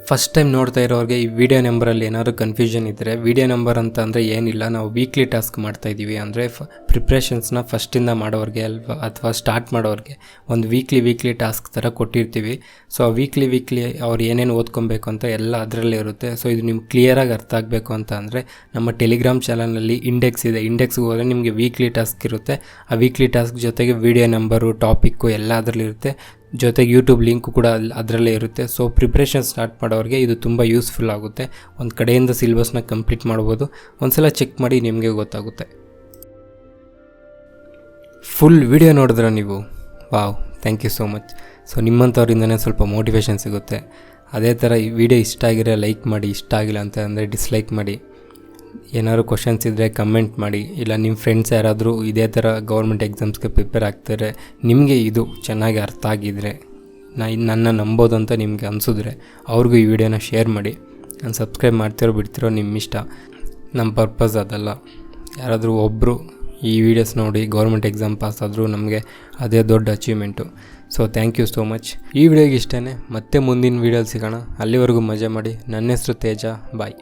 First time ನೋಡ್ತಾ ಇರೋರಿಗೆ ಈ ವಿಡಿಯೋ ನಂಬರಲ್ಲಿ ಏನಾದರೂ ಕನ್ಫ್ಯೂಷನ್ ಇದ್ದರೆ, ವಿಡಿಯೋ ನಂಬರ್ ಅಂತ ಅಂದರೆ ಏನಿಲ್ಲ, ನಾವು ವೀಕ್ಲಿ ಟಾಸ್ಕ್ ಮಾಡ್ತಾಯಿದ್ದೀವಿ. ಅಂದರೆ ಪ್ರಿಪ್ರೇಷನ್ಸ್ನ ಫಸ್ಟಿಂದ ಮಾಡೋರಿಗೆ ಅಥವಾ ಸ್ಟಾರ್ಟ್ ಮಾಡೋರಿಗೆ ಒಂದು ವೀಕ್ಲಿ ಟಾಸ್ಕ್ ಥರ ಕೊಟ್ಟಿರ್ತೀವಿ. ಸೊ ಆ ವೀಕ್ಲಿ ಅವ್ರು ಏನೇನು ಓದ್ಕೊಬೇಕು ಅಂತ ಎಲ್ಲ ಅದರಲ್ಲೇ ಇರುತ್ತೆ. ಸೊ ಇದು ನಿಮ್ಗೆ ಕ್ಲಿಯರಾಗಿ ಅರ್ಥ ಆಗಬೇಕು ಅಂತ ಅಂದರೆ ನಮ್ಮ ಟೆಲಿಗ್ರಾಮ್ ಚಾನಲ್ನಲ್ಲಿ ಇಂಡೆಕ್ಸ್ ಇದೆ. ಇಂಡೆಕ್ಸ್ಗೆ ಹೋದರೆ ನಿಮಗೆ ವೀಕ್ಲಿ ಟಾಸ್ಕ್ ಇರುತ್ತೆ. ಆ ವೀಕ್ಲಿ ಟಾಸ್ಕ್ ಜೊತೆಗೆ ವಿಡಿಯೋ ನಂಬರು, ಟಾಪಿಕ್ಕು ಎಲ್ಲ ಅದರಲ್ಲಿರುತ್ತೆ. ಜೊತೆಗೆ ಯೂಟ್ಯೂಬ್ ಲಿಂಕು ಕೂಡ ಅದರಲ್ಲೇ ಇರುತ್ತೆ. ಸೊ ಪ್ರಿಪ್ರೇಷನ್ ಸ್ಟಾರ್ಟ್ ಮಾಡೋರಿಗೆ ಇದು ತುಂಬ ಯೂಸ್ಫುಲ್ ಆಗುತ್ತೆ. ಒಂದು ಕಡೆಯಿಂದ ಸಿಲೆಬಸ್ನ ಕಂಪ್ಲೀಟ್ ಮಾಡ್ಬೋದು. ಒಂದ್ಸಲ ಚೆಕ್ ಮಾಡಿ ನಿಮಗೆ ಗೊತ್ತಾಗುತ್ತೆ. ಫುಲ್ ವಿಡಿಯೋ ನೋಡಿದ್ರೆ ನೀವು, wow, thank you so much. So ನಿಮ್ಮಂಥವ್ರಿಂದನೇ ಸ್ವಲ್ಪ ಮೋಟಿವೇಶನ್ ಸಿಗುತ್ತೆ. ಅದೇ ಥರ ಈ ವಿಡಿಯೋ ಇಷ್ಟ ಆಗಿರೋ ಲೈಕ್ ಮಾಡಿ, ಇಷ್ಟ ಆಗಿಲ್ಲ ಅಂತ ಅಂದರೆ ಡಿಸ್ಲೈಕ್ ಮಾಡಿ. ಏನಾದ್ರು ಕ್ವಶನ್ಸ್ ಇದ್ದರೆ ಕಮೆಂಟ್ ಮಾಡಿ. ಇಲ್ಲ ನಿಮ್ಮ ಫ್ರೆಂಡ್ಸ್ ಯಾರಾದರೂ ಇದೇ ಥರ ಗೌರ್ಮೆಂಟ್ ಎಕ್ಸಾಮ್ಸ್ಗೆ ಪ್ರಿಪೇರ್ ಆಗ್ತಾರೆ, ನಿಮಗೆ ಇದು ಚೆನ್ನಾಗಿ ಅರ್ಥ ಆಗಿದ್ದರೆ, ನನ್ನ ನಂಬೋದು ಅಂತ ನಿಮಗೆ ಅನಿಸಿದ್ರೆ ಅವ್ರಿಗೂ ಈ ವಿಡಿಯೋನ ಶೇರ್ ಮಾಡಿ. ನಾನು ಸಬ್ಸ್ಕ್ರೈಬ್ ಮಾಡ್ತಿರೋ ಬಿಡ್ತಿರೋ ನಿಮ್ಮ ಇಷ್ಟ. ನಮ್ಮ ಪರ್ಪಸ್ ಅದಲ್ಲ. ಯಾರಾದರೂ ಒಬ್ಬರು ಈ ವಿಡಿಯೋಸ್ ನೋಡಿ ಗೌರ್ಮೆಂಟ್ ಎಕ್ಸಾಮ್ ಪಾಸ್ ಆದರೂ ನಮಗೆ ಅದೇ ದೊಡ್ಡ achievement. So thank you so much. ಈ ವಿಡಿಯೋಗೆ ಇಷ್ಟೇ. ಮತ್ತೆ ಮುಂದಿನ ವೀಡಿಯೋಲಿ ಸಿಗೋಣ. ಅಲ್ಲಿವರೆಗೂ ಮಜಾ ಮಾಡಿ. ನನ್ನ ಹೆಸರು ತೇಜ. ಬಾಯ್.